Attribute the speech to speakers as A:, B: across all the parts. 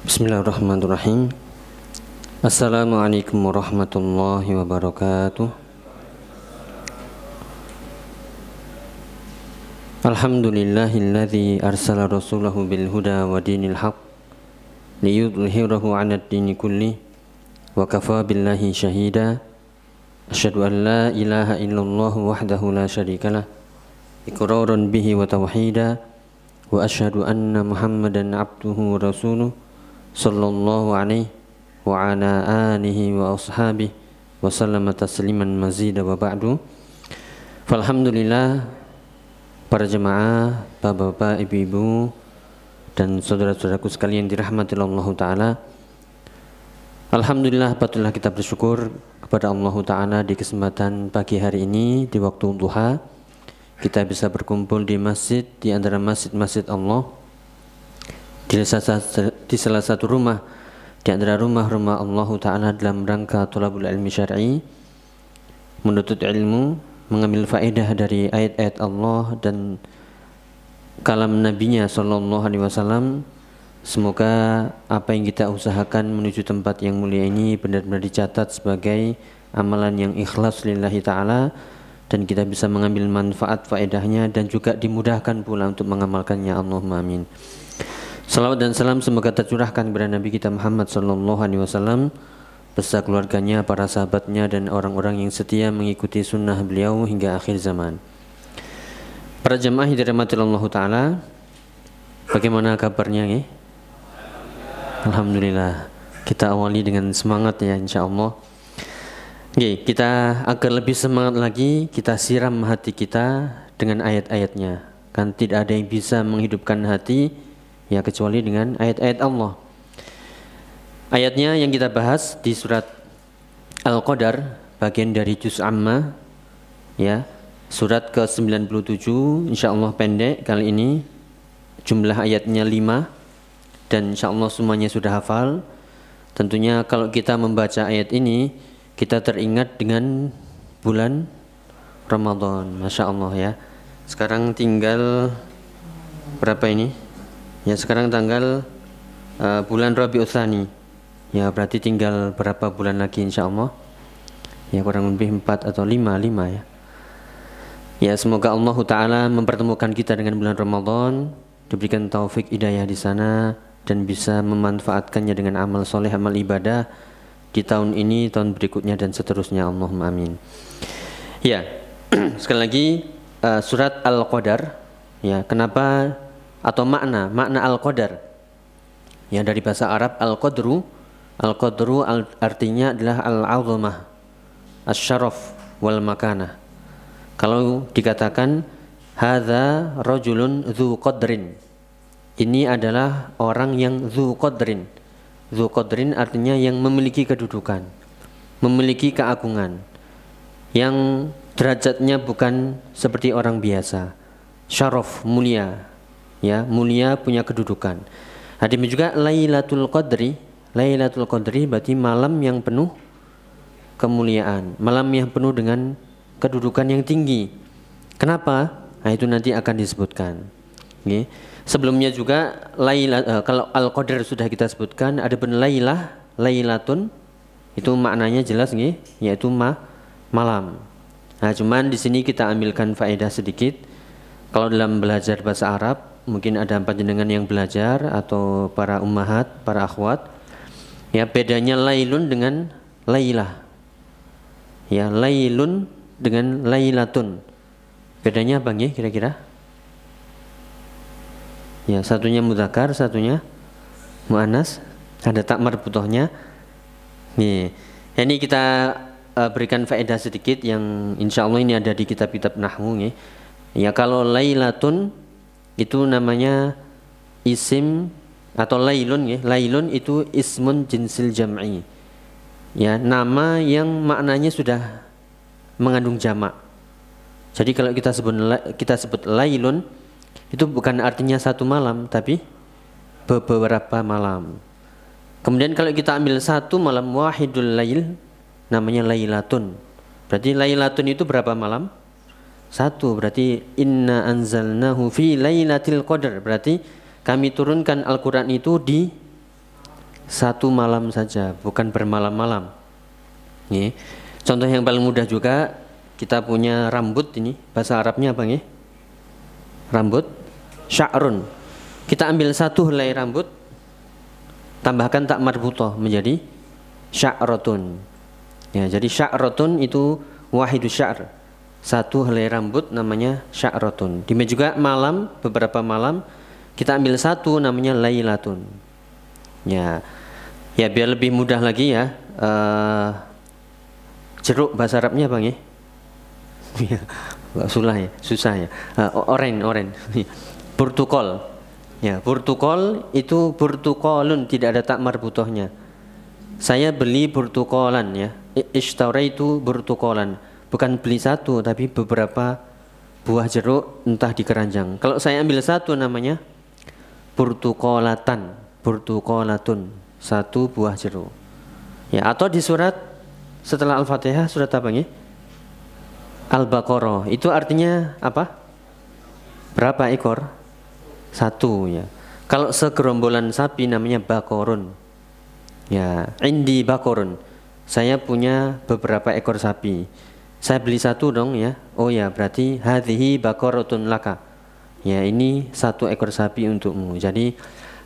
A: Bismillahirrahmanirrahim. Assalamualaikum warahmatullahi wabarakatuh. Alhamdulillahilladzi arsala rasulahu bil huda wa dinil haq liyudhhirahu 'alad dini kulli wa kafa billahi syahida. Asyhadu an la ilaha illallah wahdahu la syarikalah iqraran bihi wa tauhida wa asyhadu anna Muhammadan 'abduhu wa rasuluh sallallahu alaihi wa ala alihi wa ashabihi wa sallama tasliman mazida wa ba'du. Alhamdulillah, para jemaah, bapak-bapak, ibu-ibu dan saudara-saudaraku sekalian dirahmati Allah Ta'ala. Alhamdulillah, patutlah kita bersyukur kepada Allah Ta'ala di kesempatan pagi hari ini di waktu duha kita bisa berkumpul di masjid, di antara masjid-masjid Allah, di salah satu rumah di antara rumah-rumah Allah Ta'ala dalam rangka thalabul ilmi syar'i, menuntut ilmu, mengambil faedah dari ayat-ayat Allah dan kalam Nabi-Nya Sallallahu Alaihi Wasallam. Semoga apa yang kita usahakan menuju tempat yang mulia ini benar-benar dicatat sebagai amalan yang ikhlas lillahi ta'ala, dan kita bisa mengambil manfaat faedahnya dan juga dimudahkan pula untuk mengamalkannya. Allahumma amin. Salawat dan salam semoga tercurahkan kepada Nabi kita Muhammad Sallallahu Alaihi Wasallam beserta keluarganya, para sahabatnya dan orang-orang yang setia mengikuti sunnah beliau hingga akhir zaman. Para jemaah yang dirahmati Allah Ta'ala, bagaimana kabarnya ya? Alhamdulillah. Kita awali dengan semangat ya, insyaAllah. Oke, kita agar lebih semangat lagi, kita siram hati kita dengan ayat-ayatnya. Kan tidak ada yang bisa menghidupkan hati ya kecuali dengan ayat-ayat Allah. Ayatnya yang kita bahas di surat Al-Qadar, bagian dari juz amma ya, surat ke-97, insyaallah pendek kali ini. Jumlah ayatnya 5 dan insyaallah semuanya sudah hafal. Tentunya kalau kita membaca ayat ini kita teringat dengan bulan Ramadan. Masya Allah ya. Sekarang tinggal berapa ini? Ya sekarang tanggal bulan Rabiul Tsani. Ya berarti tinggal berapa bulan lagi insyaallah? Ya kurang lebih 4 atau 5 ya. Ya semoga Allah Ta'ala mempertemukan kita dengan bulan Ramadan, diberikan taufik hidayah di sana dan bisa memanfaatkannya dengan amal soleh, amal ibadah di tahun ini, tahun berikutnya dan seterusnya. Allahumma amin. Ya sekali lagi surat Al-Qadar. Ya kenapa atau makna Al-Qadar ya, dari bahasa Arab Al-Qadru artinya adalah Al-Azamah, Asy-Syaraf wal Makanah. Kalau dikatakan hadza rajulun dzu qadrin, ini adalah orang yang dzu qadrin. Dzu qadrin artinya yang memiliki kedudukan, memiliki keagungan, yang derajatnya bukan seperti orang biasa. Syaraf, mulia ya, mulia, punya kedudukan. Ada juga Lailatul Qadri. Lailatul Qadri berarti malam yang penuh kemuliaan, malam yang penuh dengan kedudukan yang tinggi. Kenapa? Nah itu nanti akan disebutkan. Okay. Sebelumnya juga kalau Al-Qadar sudah kita sebutkan, ada pun Lailatun itu maknanya jelas nih, yaitu malam. Nah cuman di sini kita ambilkan faedah sedikit. Kalau dalam belajar bahasa Arab, mungkin ada panjenengan yang belajar atau para ummahat, para akhwat. Ya, bedanya lailun dengan lailah. Ya, lailun dengan lailatun. Bedanya apa nggih kira-kira? Ya, satunya mudzakkar, satunya muannas. Ada tak marbutohnya. Nih, ini kita berikan faedah sedikit yang insyaallah ini ada di kitab-kitab nahwu nggih. Ya, kalau lailatun itu namanya isim atau lailun ya. Lailun itu ismun jinsil jam'i. Ya, nama yang maknanya sudah mengandung jamak. Jadi kalau kita sebut lailun itu bukan artinya satu malam tapi beberapa malam. Kemudian kalau kita ambil satu malam, wahidul lail, namanya lailatun. Berarti lailatun itu berapa malam? Satu. Berarti inna anzalnahu fi lailatul qadar. Berarti kami turunkan Al-Quran itu di satu malam saja, bukan bermalam-malam. Nih, contoh yang paling mudah juga, kita punya rambut ini, bahasa Arabnya apa nih? Rambut, sya'run. Kita ambil satu helai rambut, tambahkan tak marbutoh menjadi sya'rotun. Ya, jadi sya'rotun itu wahidu sya'r, satu helai rambut namanya sya'rotun. Demikian juga malam, beberapa malam kita ambil satu namanya lailatun. Ya, ya biar lebih mudah lagi ya. Jeruk bahasa Arabnya bang ya? Susah ya. Oren. Burtukol. Ya, burtukol itu burtukolun, tidak ada tak marbutohnya. Saya beli burtukolan ya. Ishtaraitu burtukolan. Bukan beli satu tapi beberapa buah jeruk entah di keranjang. Kalau saya ambil satu namanya burtukolatun, satu buah jeruk. Ya, atau di surat setelah Al-Fatihah surat apa nih? Al-Baqarah. Itu artinya apa? Berapa ekor? Satu ya. Kalau segerombolan sapi namanya bakorun. Ya, indi bakorun. Saya punya beberapa ekor sapi. Saya beli satu dong ya. Oh ya, berarti hadhihi bakorotun laka. Ya, ini satu ekor sapi untukmu. Jadi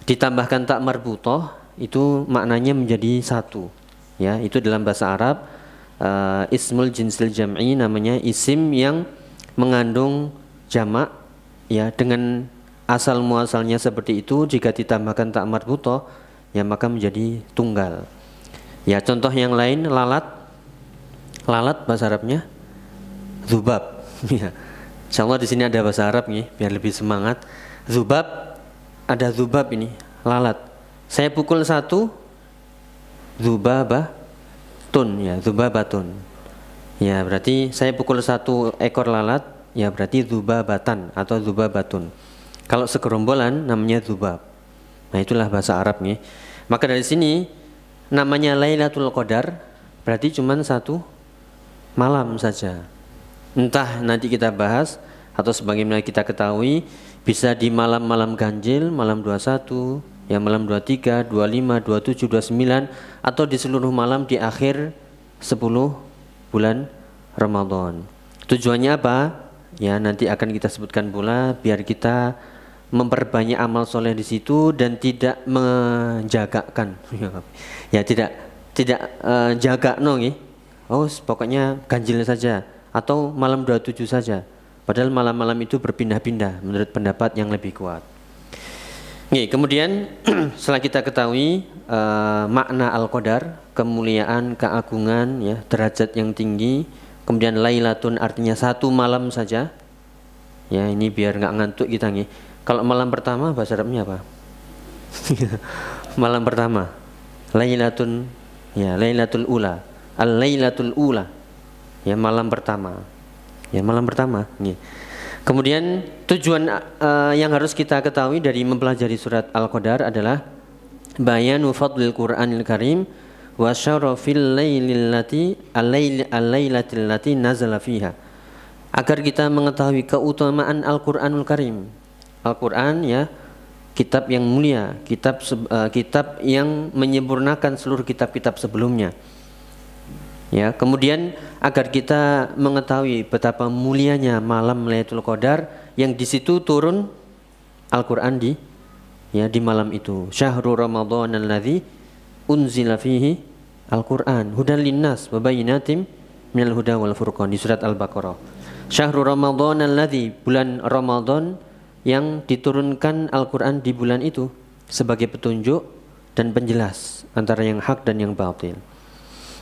A: ditambahkan tak marbutoh itu maknanya menjadi satu. Ya, itu dalam bahasa Arab ismul jinsil jam'i, namanya isim yang mengandung jamak ya, dengan asal muasalnya seperti itu. Jika ditambahkan tak marbutoh ya maka menjadi tunggal. Ya, contoh yang lain lalat bahasa Arabnya dzubab. Ya. Insyaallah di sini ada bahasa Arab nih biar lebih semangat. Dzubab, ada dzubab ini, lalat. Saya pukul satu, dzubabatun ya, dzubabatun. Ya, berarti saya pukul satu ekor lalat, ya berarti dzubabatan atau dzubabatun. Kalau segerombolan namanya dzubab. Nah, itulah bahasa Arab nih. Maka dari sini namanya Lailatul Qadar berarti cuma satu malam saja. Entah nanti kita bahas atau sebagaimana kita ketahui bisa di malam-malam ganjil, malam 21, ya malam 23, 25, 27, 29 atau di seluruh malam di akhir 10 bulan Ramadan. Tujuannya apa? Ya nanti akan kita sebutkan pula biar kita memperbanyak amal soleh di situ dan tidak menjagakan. Ya tidak jaga nongi. Oh pokoknya ganjil saja atau malam 27 saja. Padahal malam-malam itu berpindah-pindah menurut pendapat yang lebih kuat. Nih, kemudian setelah kita ketahui makna Al-Qadar, kemuliaan, keagungan, ya, derajat yang tinggi. Kemudian Lailatun artinya satu malam saja. Ya, ini biar nggak ngantuk kita nih. Kalau malam pertama bahasa Arabnya apa? Malam pertama. Lailatun, ya Lailatul Ula. Al-Lailatul Ula. Ya, malam pertama. Ya, malam pertama. Nih. Kemudian tujuan yang harus kita ketahui dari mempelajari surat Al-Qadar adalah bayanu fadlil Qur'anil Karim wa syarafil lailatil lati nazala fiha. Agar kita mengetahui keutamaan Al-Qur'anul Karim. Al-Qur'an ya kitab yang mulia, kitab yang menyempurnakan seluruh kitab-kitab sebelumnya. Ya, kemudian agar kita mengetahui betapa mulianya malam Lailatul Qadar yang di situ turun Al-Qur'an di malam itu. Syahrul Ramadhan alladzi unzila fihi Al-Qur'an hudan linnas wa bayyinatin minal huda wal furqan di surat Al-Baqarah. Syahrul Ramadhan alladzi, bulan Ramadan yang diturunkan Al-Qur'an di bulan itu sebagai petunjuk dan penjelas antara yang hak dan yang batil.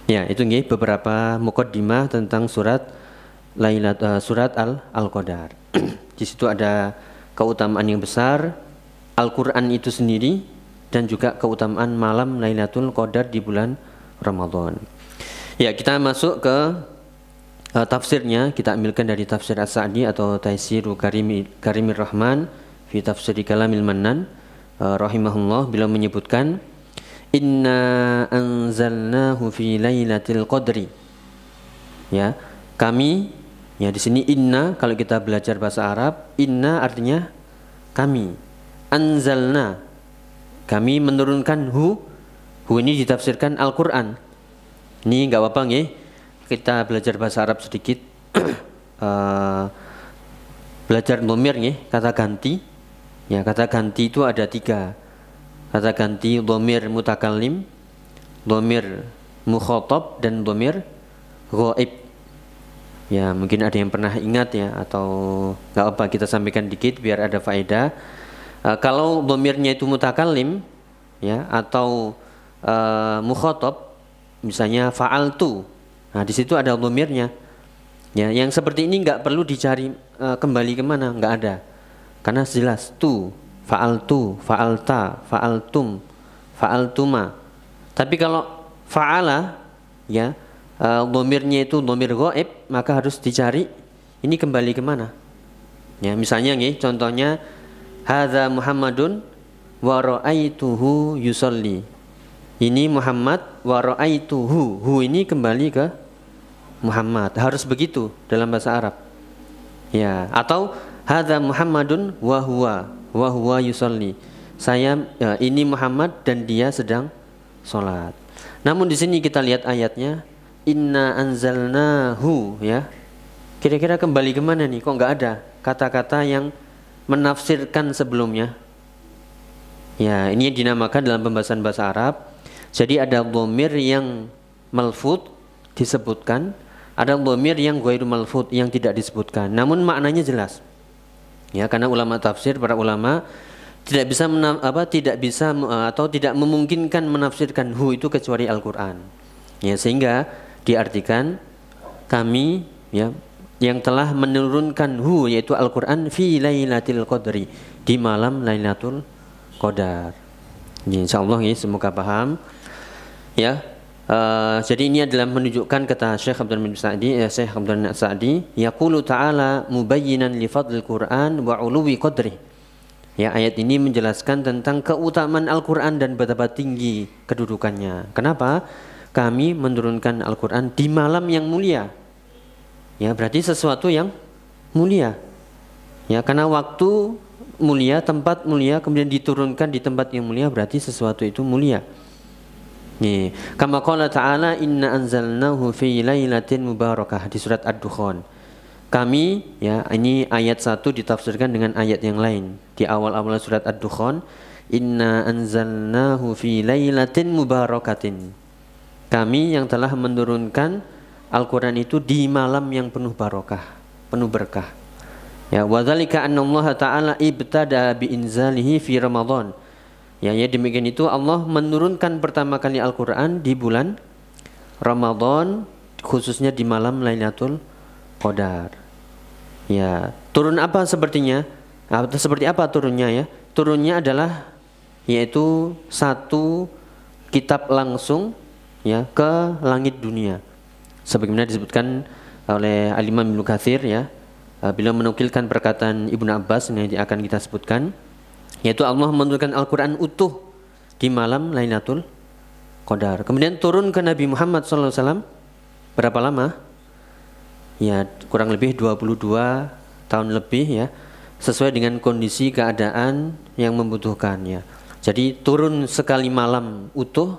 A: Ya, itu nih beberapa muqaddimah tentang surat Al-Qadar. Di situ ada keutamaan yang besar Al-Qur'an itu sendiri dan juga keutamaan malam Lailatul Qadar di bulan Ramadan. Ya, kita masuk ke tafsirnya. Kita ambilkan dari tafsir As-Sa'di atau Taisiru Karimir Rahman fi tafsiri Kalamil Mannan rahimahullah, beliau menyebutkan inna anzalnahu fi lailatul qadri. Ya, kami, ya di sini inna, kalau kita belajar bahasa Arab, inna artinya kami. Anzalna, kami menurunkan Hu ini ditafsirkan Al-Quran. Ini nggak apa-apa nggih. Kita belajar bahasa Arab sedikit. Belajar dhamir nggih, kata ganti. Ya, kata ganti itu ada 3. Kata ganti dhamir mutakallim, dhamir mukhatab, dan dhamir ghaib. Ya, mungkin ada yang pernah ingat ya, atau nggak apa, kita sampaikan dikit biar ada faedah. Kalau dhamirnya itu mutakallim ya, atau mukhatab, misalnya fa'altu. Nah, di situ ada dhamirnya. Ya, yang seperti ini nggak perlu dicari kembali kemana, nggak ada. Karena jelas tu, fa'altu, fa'alta, fa'altum, fa'altuma. Tapi kalau fa'ala ya, dhamirnya itu dhamir ghaib, maka harus dicari ini kembali kemana. Ya, misalnya nih contohnya hadza Muhammadun wa ra'aituhu yusolli. Ini Muhammad wa ra'aituhu. Hu ini kembali ke Muhammad. Harus begitu dalam bahasa Arab. Ya, atau hadza Muhammadun wa huwa yusolli. Saya ini Muhammad dan dia sedang sholat. Namun di sini kita lihat ayatnya, inna anzalnahu ya. Kira-kira kembali kemana nih? Kok nggak ada kata-kata yang menafsirkan sebelumnya? Ya, ini dinamakan dalam pembahasan bahasa Arab. Jadi ada dhamir yang malfud disebutkan, ada dhamir yang ghairu malfud yang tidak disebutkan. Namun maknanya jelas. Ya, karena ulama tafsir, para ulama tidak bisa atau tidak memungkinkan menafsirkan hu itu kecuali Al-Qur'an. Ya, sehingga diartikan kami ya yang telah menurunkan hu yaitu Al-Qur'an fi lailatul qadri, di malam Lailatul Qadar. Ya, insyaallah ya, semoga paham. Ya. Jadi ini adalah menunjukkan kata Syekh Abdul bin Sa'di, Syekh Abdul Sa'di, yaqulu ta'ala mubayyinan li fadlil Qur'an wa 'uluwi qadri. Ya, ayat ini menjelaskan tentang keutamaan Al-Qur'an dan betapa tinggi kedudukannya. Kenapa? Kami menurunkan Al-Qur'an di malam yang mulia. Ya, berarti sesuatu yang mulia. Ya, karena waktu mulia, tempat mulia, kemudian diturunkan di tempat yang mulia, berarti sesuatu itu mulia. Nih, kama qala ta'ala inna anzalnahu fi lailatin mubarakah di surat Ad-Dukhan. Kami ya, ini ayat 1 ditafsirkan dengan ayat yang lain. Di awal-awal surat Ad-Dukhan, inna anzalnahu fi lailatin mubarakatin. Kami yang telah menurunkan Al-Qur'an itu di malam yang penuh barokah, penuh berkah. Ya, wa dzalika anna Allah ta'ala ibtada bi inzalihi fi Ramadan. Ya, demikian itu Allah menurunkan pertama kali Al-Qur'an di bulan Ramadan, khususnya di malam Lailatul Qadar. Ya, turun apa sepertinya? Atau seperti apa turunnya ya? Turunnya adalah yaitu satu kitab langsung ya ke langit dunia. Sebagaimana disebutkan oleh Al-Imam Ibnu Katsir ya. Beliau menukilkan perkataan Ibnu Abbas yang akan kita sebutkan, yaitu Allah menurunkan Al-Qur'an utuh di malam Lailatul Qadar. Kemudian turun ke Nabi Muhammad SAW berapa lama? Ya, kurang lebih 22 tahun lebih ya, sesuai dengan kondisi keadaan yang membutuhkan ya. Jadi turun sekali malam utuh,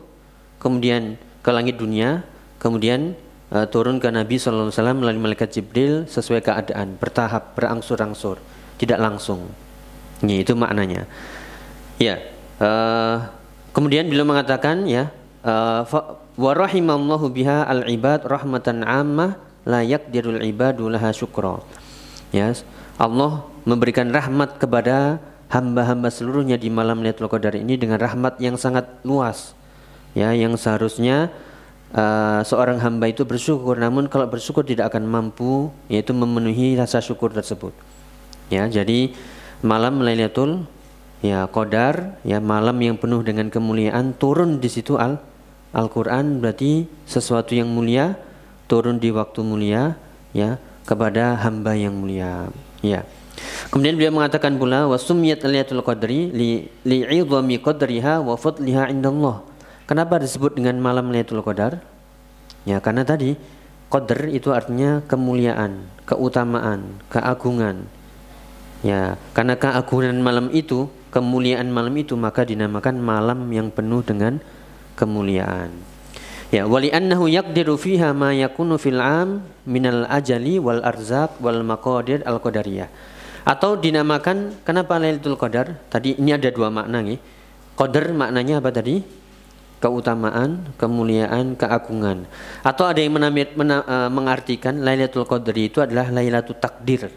A: kemudian ke langit dunia, kemudian turun ke Nabi SAW melalui malaikat Jibril sesuai keadaan, bertahap, berangsur-angsur, tidak langsung. Ya, itu maknanya. Ya, kemudian beliau mengatakan ya, wa rahimallahu biha al-ibad rahmatan 'ammah la yaqdirul ibadu laha syukra. Ya, Allah memberikan rahmat kepada hamba-hamba seluruhnya di malam Lailatul Qadar ini dengan rahmat yang sangat luas. Ya, yang seharusnya seorang hamba itu bersyukur, namun kalau bersyukur tidak akan mampu yaitu memenuhi rasa syukur tersebut. Ya, jadi malam Lailatul Qadar ya, malam yang penuh dengan kemuliaan, turun di situ Al-Qur'an, berarti sesuatu yang mulia turun di waktu mulia ya kepada hamba yang mulia ya. Kemudian beliau mengatakan pula wasumiyat Lailatul Qadri li'idhami qadriha wa fadliha indallah. Kenapa disebut dengan malam Lailatul Qadar? Ya, karena tadi qadr itu artinya kemuliaan, keutamaan, keagungan. Ya, karena keagungan malam itu, kemuliaan malam itu, maka dinamakan malam yang penuh dengan kemuliaan. Ya, wali annahu yaqdiru fiha ma yakunu fil 'am minal ajali wal arzaq wal maqadir al qadariyah. Atau dinamakan kenapa Lailatul Qadar? Tadi ini ada dua makna nih. Qadar maknanya apa tadi? Keutamaan, kemuliaan, keagungan. Atau ada yang mengartikan Lailatul Qadar itu adalah Lailatul Takdir.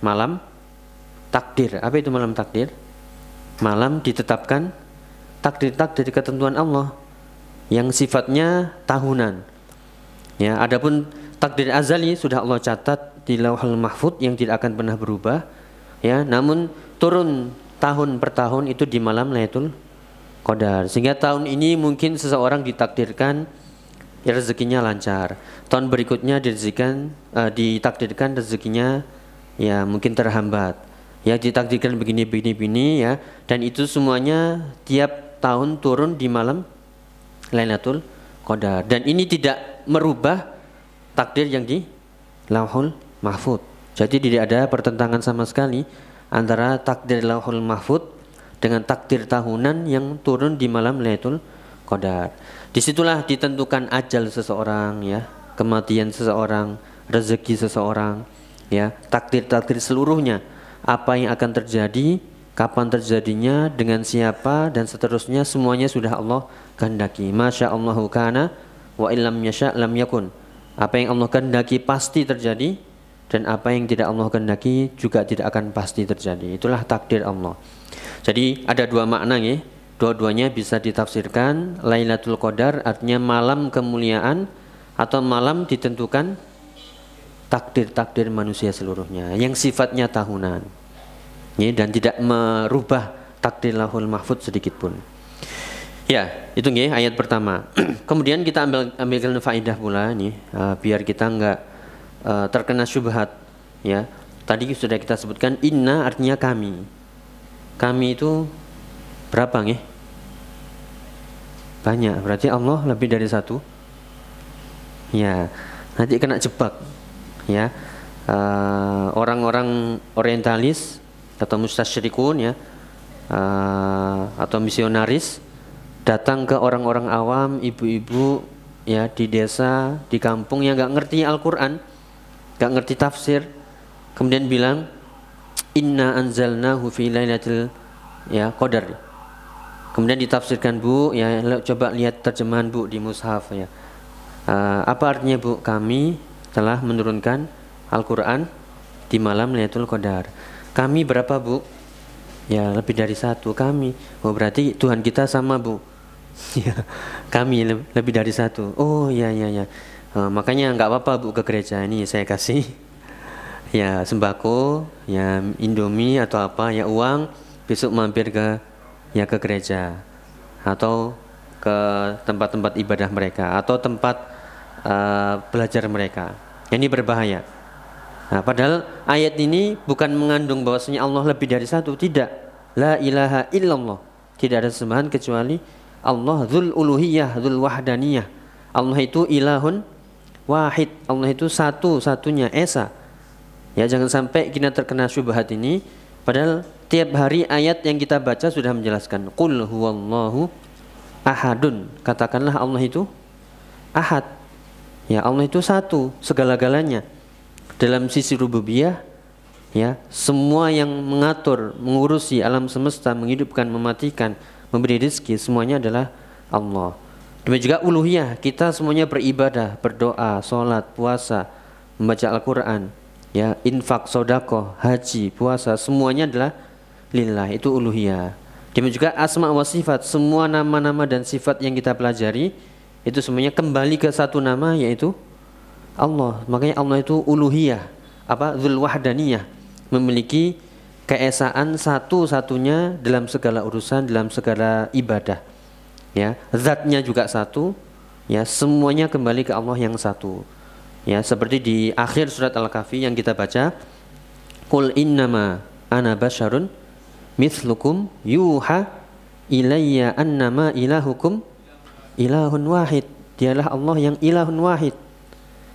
A: Malam takdir. Apa itu malam takdir? Malam ditetapkan takdir-takdir ketentuan Allah yang sifatnya tahunan. Ya, adapun takdir azali sudah Allah catat di Lauhul Mahfuz yang tidak akan pernah berubah. Ya, namun turun tahun per tahun itu di malam Lailatul Qadar. Sehingga tahun ini mungkin seseorang ditakdirkan ya, rezekinya lancar. Tahun berikutnya ditakdirkan rezekinya ya mungkin terhambat. Ya, ditakdirkan begini ya. Dan itu semuanya tiap tahun turun di malam Lailatul Qadar, dan ini tidak merubah takdir yang di Lauhul Mahfuz. Jadi tidak ada pertentangan sama sekali antara takdir Lauhul Mahfuz dengan takdir tahunan yang turun di malam Lailatul Qadar. Disitulah ditentukan ajal seseorang, ya, kematian seseorang, rezeki seseorang, ya, takdir-takdir seluruhnya, apa yang akan terjadi, kapan terjadinya, dengan siapa, dan seterusnya, semuanya sudah Allah kehendaki. Masya Allahu kana wa illam yasha lam yakun. Apa yang Allah kehendaki pasti terjadi, dan apa yang tidak Allah kehendaki juga tidak akan pasti terjadi. Itulah takdir Allah. Jadi ada dua makna ya. Dua-duanya bisa ditafsirkan. Lailatul Qadar artinya malam kemuliaan atau malam ditentukan takdir-takdir manusia seluruhnya yang sifatnya tahunan. Ya, dan tidak merubah takdir Lauhul Mahfuz sedikit pun. Ya, itu nggih ayat pertama. Kemudian kita ambilkan faedah pula nih, biar kita enggak terkena syubhat, ya. Tadi sudah kita sebutkan inna artinya kami. Kami itu berapa nggih? Banyak, berarti Allah lebih dari satu. Ya, nanti kena jebak, ya. Orang-orang orientalis atau mustasyrikun, ya, atau misionaris datang ke orang-orang awam, ibu-ibu, ya, di desa, di kampung yang nggak ngerti Al-Quran, nggak ngerti tafsir, kemudian bilang inna anzalnahu fi lailatul ya qadar. Kemudian ditafsirkan, Bu, ya, coba lihat terjemahan Bu di mushaf, ya. Apa artinya, Bu? Kami telah menurunkan Al-Quran di malam Lailatul Qadar. Kami berapa, Bu? Ya, lebih dari satu. Kami. Oh, berarti Tuhan kita sama, Bu. Ya, kami lebih dari satu. Oh, ya. Makanya nggak apa-apa, Bu, ke gereja ini saya kasih ya sembako, ya Indomie atau apa, ya uang, besok mampir ke gereja atau ke tempat-tempat ibadah mereka atau tempat belajar mereka. Ini berbahaya. Nah, padahal ayat ini bukan mengandung bahwasanya Allah lebih dari satu, tidak. La ilaha illallah, tidak ada sembahan kecuali Allah, dzul uluhiyah, dzul wahdaniyah. Allah itu ilahun wahid, Allah itu satu-satunya esa. Ya, jangan sampai kita terkena syubhat ini, padahal tiap hari ayat yang kita baca sudah menjelaskan qul huwallahu ahadun. Katakanlah Allah itu ahad. Ya, Allah itu satu, segala-galanya. Dalam sisi rububiyah, ya, semua yang mengatur, mengurusi alam semesta, menghidupkan, mematikan, memberi rezeki, semuanya adalah Allah. Demikian juga uluhiyah, kita semuanya beribadah, berdoa, sholat, puasa, membaca Al-Quran, ya, infak, sedekah, haji, puasa, semuanya adalah lillah, itu uluhiyah. Demikian juga asma wa sifat, semua nama-nama dan sifat yang kita pelajari itu semuanya kembali ke satu nama, yaitu Allah. Makanya Allah itu uluhiyah, apa, dzul wahdaniyah, memiliki keesaan satu-satunya dalam segala urusan, dalam segala ibadah. Ya, zatnya juga satu, ya, semuanya kembali ke Allah yang satu. Ya, seperti di akhir surat Al-Kahfi yang kita baca, qul innama ana basyarun mithlukum yuha ilayya annama ilahukum ilahun wahid. Dialah Allah yang ilahun wahid.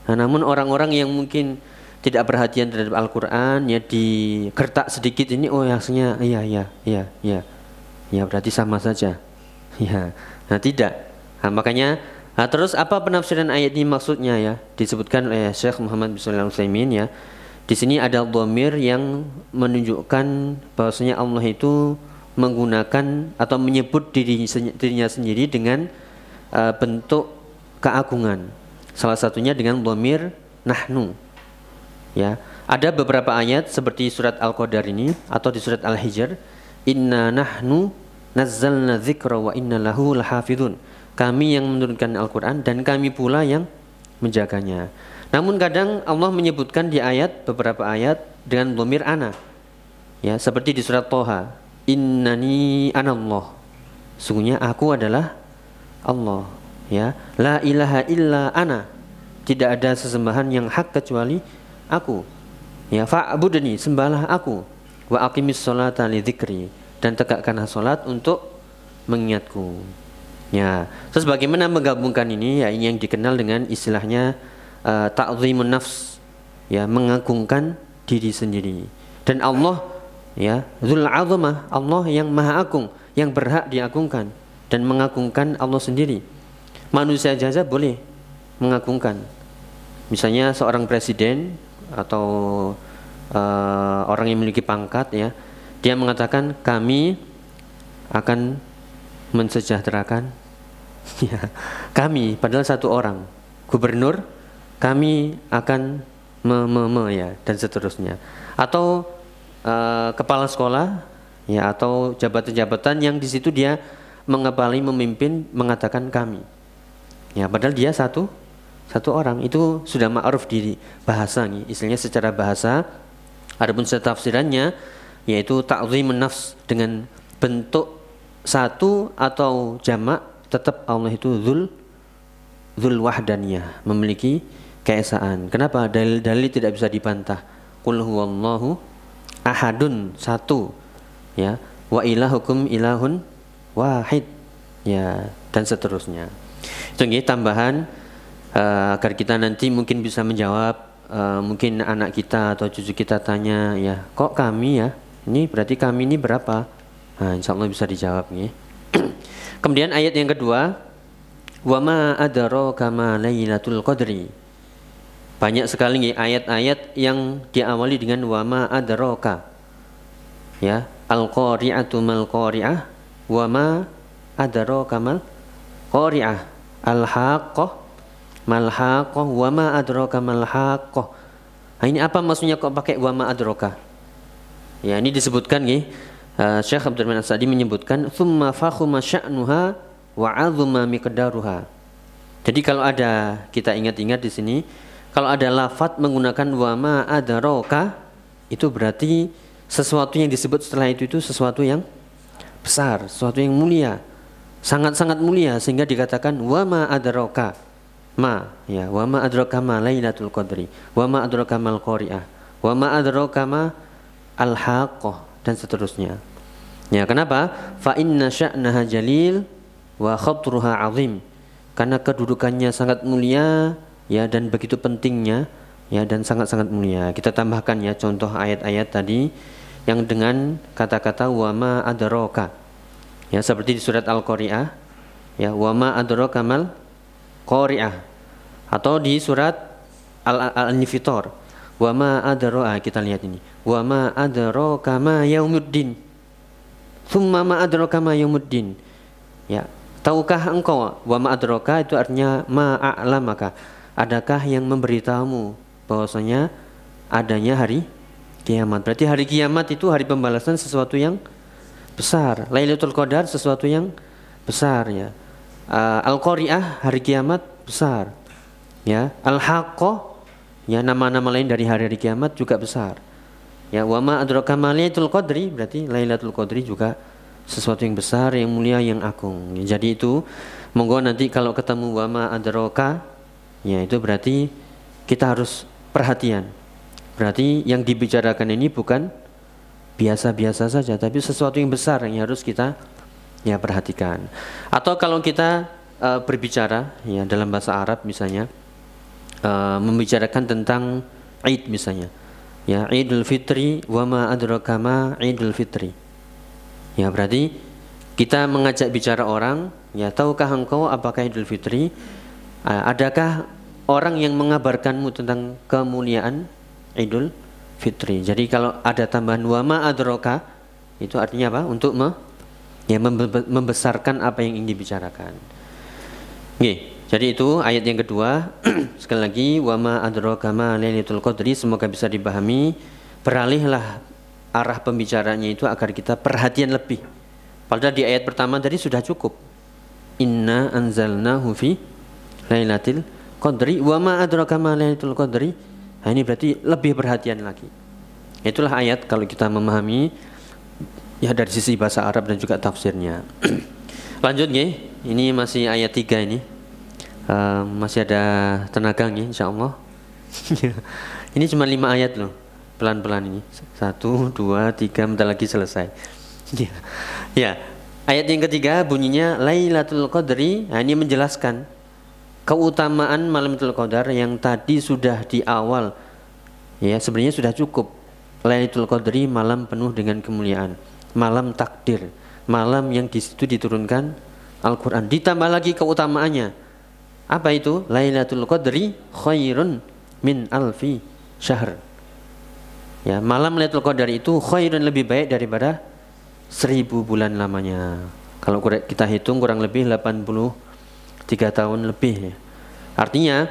A: Nah, namun orang-orang yang mungkin tidak perhatian terhadap Al-Quran, ya, di kertak sedikit ini, oh, maksudnya iya, ya berarti sama saja. Ya, nah tidak. Nah, makanya terus apa penafsiran ayat ini maksudnya ya? Disebutkan oleh Syekh Muhammad bin Shalih Al-Utsaimin ya. Di sini ada dhamir yang menunjukkan bahwasanya Allah itu menggunakan atau menyebut dirinya sendiri dengan bentuk keagungan. Salah satunya dengan dhamir nahnu. Ya, ada beberapa ayat seperti surat Al-Qadar ini atau di surat Al-Hijr, inna nahnu nazzalna dzikra wa inna lahu lahafizun. Kami yang menurunkan Al-Qur'an dan kami pula yang menjaganya. Namun kadang Allah menyebutkan di ayat beberapa ayat dengan dhamir ana. Ya, seperti di surat Thaha, innani anallah. Sungguhnya aku adalah Allah, ya. La ilaha illa ana. Tidak ada sesembahan yang hak kecuali aku. Ya, fa'budni, sembahlah aku. Wa aqimis sholata li dzikri, dan tegakkanlah salat untuk mengingatku. Ya, terus bagaimana menggabungkan ini? Ya, ini yang dikenal dengan istilahnya ta'zimun nafs. Ya, mengagungkan diri sendiri. Dan Allah, ya, Dzul Azamah, Allah yang maha agung, yang berhak diagungkan dan mengagungkan Allah sendiri. Manusia saja boleh mengagungkan. Misalnya seorang presiden atau orang yang memiliki pangkat, ya, dia mengatakan kami akan mensejahterakan ya, kami, padahal satu orang gubernur, kami akan ya, dan seterusnya. Atau kepala sekolah, ya, atau jabatan-jabatan yang di situ dia mengepali, memimpin, mengatakan kami, ya, padahal dia satu orang. Itu sudah ma'ruf di bahasa nih, istilahnya secara bahasa. Adapun secara tafsirannya yaitu ta'zimun nafs, dengan bentuk satu atau jamak, tetap Allah itu dzul wahdaniyah, memiliki keesaan. Kenapa? Dalil tidak bisa dibantah. Qul huwallahu ahadun, satu, ya, wa ilahukum ilahun wahid, ya, dan seterusnya. Itu nggih tambahan agar kita nanti mungkin bisa menjawab. Mungkin anak kita atau cucu kita tanya, ya, kok kami, ya, ini berarti kami ini berapa? Nah, insya Allah bisa dijawab nih. Kemudian ayat yang kedua, wa ma adraka ma lailatul qadri. Banyak sekali nih ayat-ayat yang diawali dengan wa ma adraka, ya, al-qari'atu mal qari'ah, wa ma adraka mal qari'ah, al-haqqah mal haqqah, wa ma adraka mal haqqah. Nah, ini apa maksudnya kok pakai wa ma adraka? Ya, ini disebutkan nih, Syekh Abdurrahman As-Sa'di menyebutkan tsumma fakhuma sya'nuha wa 'azuma miqdaruha. Jadi kalau ada, kita ingat-ingat di sini, kalau ada lafadz menggunakan wa ma adraka, itu berarti sesuatu yang disebut setelah itu sesuatu yang besar, sesuatu yang mulia, sangat-sangat mulia, sehingga dikatakan wa ma adraka ma, ya, wa ma adraka ma lailatul qadri, wa ma adraka mal qari'ah, wa ma adraka ma al-haqqah, dan seterusnya. Ya, kenapa? Fa inna sya'naha jalil wa khatruha azim. Karena kedudukannya sangat mulia, ya, dan begitu pentingnya, ya, dan sangat-sangat mulia. Kita tambahkan, ya, contoh ayat-ayat tadi yang dengan kata-kata wa ma adraka. Ya, seperti di surat Al-Qari'ah, ya, wa ma adraka mal qari'ah, atau di surat Al-Infitar, wa ma adraka, kita lihat ini, wa ma adraka ma yaumuddin, tsumma ma adraka ma yaumuddin. Ya, tahukah engkau? Wa ma adraka itu artinya ma a'lamaka, adakah yang memberitahumu bahwasanya adanya hari kiamat. Berarti hari kiamat itu hari pembalasan, sesuatu yang besar. Lailatul Qadar sesuatu yang besar, ya. Al-Qari'ah hari kiamat besar, ya. Al-Haqqah, ya, nama-nama lain dari hari-hari kiamat juga besar. Ya, wa ma adraka ma lailatul qadri, berarti Lailatul Qadri juga sesuatu yang besar, yang mulia, yang agung. Ya, jadi itu monggo nanti kalau ketemu wa ma adraka, ya, itu berarti kita harus perhatian. Berarti yang dibicarakan ini bukan biasa-biasa saja, tapi sesuatu yang besar yang harus kita, ya, perhatikan. Atau kalau kita berbicara, ya, dalam bahasa Arab misalnya, membicarakan tentang Id misalnya, ya, Idul Fitri, wa ma adraka ma Idul Fitri. Ya, berarti Kita mengajak bicara orang, ya tahukah engkau apakah Idul Fitri? Adakah orang yang mengabarkanmu tentang kemuliaan Idul Fitri? Jadi kalau ada tambahan wa ma adraka, itu artinya apa? Untuk membesarkan apa yang ingin dibicarakan. Oke, jadi itu ayat yang kedua. Sekali lagi, wa ma adraka ma lailatul qadri, semoga bisa dipahami. Beralihlah arah pembicaraannya itu agar kita perhatian lebih. Padahal di ayat pertama tadi sudah cukup. Inna anzalnahu fi lailatul qadri wa ma adraka ma lailatul qadri. Nah, ini berarti lebih perhatian lagi. Itulah ayat kalau kita memahami ya dari sisi bahasa Arab dan juga tafsirnya. Lanjut nggih, ini masih ayat 3 ini. Masih ada tenaga nggih insyaallah. Ini cuma 5 ayat loh. Pelan-pelan ini. 1 2 3 bentar lagi selesai. Ya. Ayat yang ketiga bunyinya Lailatul Qadri. Nah, ini menjelaskan keutamaan malam Lailatul Qadar yang tadi sudah di awal. Ya, sebenarnya sudah cukup. Lailatul Qadri malam penuh dengan kemuliaan, malam takdir, malam yang di situ diturunkan Al-Qur'an. Ditambah lagi keutamaannya. Apa itu? Lailatul Qadri khairun min alfi syahr. Ya, malam Lailatul Qadar itu khairun, lebih baik daripada 1000 bulan lamanya. Kalau kita hitung kurang lebih 83 tahun lebih ya. Artinya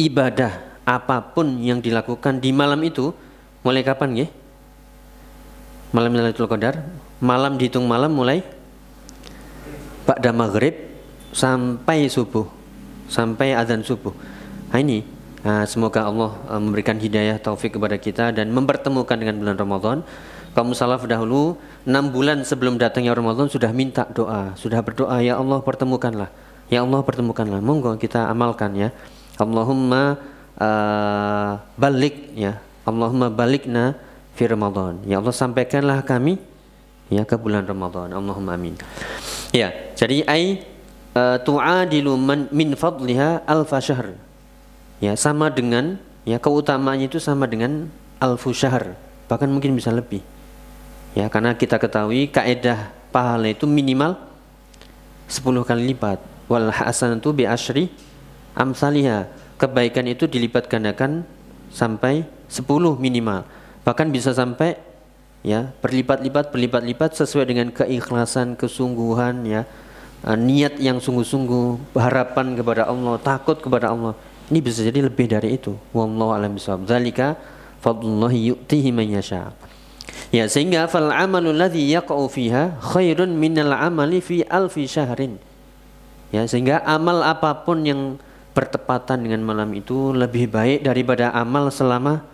A: ibadah apapun yang dilakukan di malam itu, mulai kapan ya? Malam Lailatul Qadar, malam dihitung malam mulai ba'da maghrib sampai subuh, sampai azan subuh. Nah ini, semoga Allah memberikan hidayah taufik kepada kita dan mempertemukan dengan bulan Ramadan. Kaum salaf dahulu 6 bulan sebelum datangnya Ramadan sudah minta doa, sudah berdoa, ya Allah pertemukanlah, ya Allah pertemukanlah. Monggo kita amalkan ya. Allahumma balik ya, Allahumma balikna fi Ramadan. Ya Allah sampaikanlah kami ya ke bulan Ramadan. Allahumma amin. Ya, jadi tu'adilu min fadliha alfa syahr. Ya, sama dengan ya keutamaannya itu sama dengan alfu syahr, bahkan mungkin bisa lebih. Ya, karena kita ketahui kaidah pahala itu minimal 10 kali lipat. Wal hasanatu bi asyri amsalihha. Kebaikan itu dilipat gandakan sampai 10 minimal. Bahkan bisa sampai ya berlipat-lipat sesuai dengan keikhlasan, kesungguhan ya, niat yang sungguh-sungguh, harapan kepada Allah, takut kepada Allah. Ini bisa jadi lebih dari itu. Wallahu a'lam bishawab. Dzalika fadlullahi yu'tihi man yasha. Ya, sehingga fal amalu alladhi yaqa'u fiha khairun minal amali fi alfi syahrin. Ya, sehingga amal apapun yang bertepatan dengan malam itu lebih baik daripada amal selama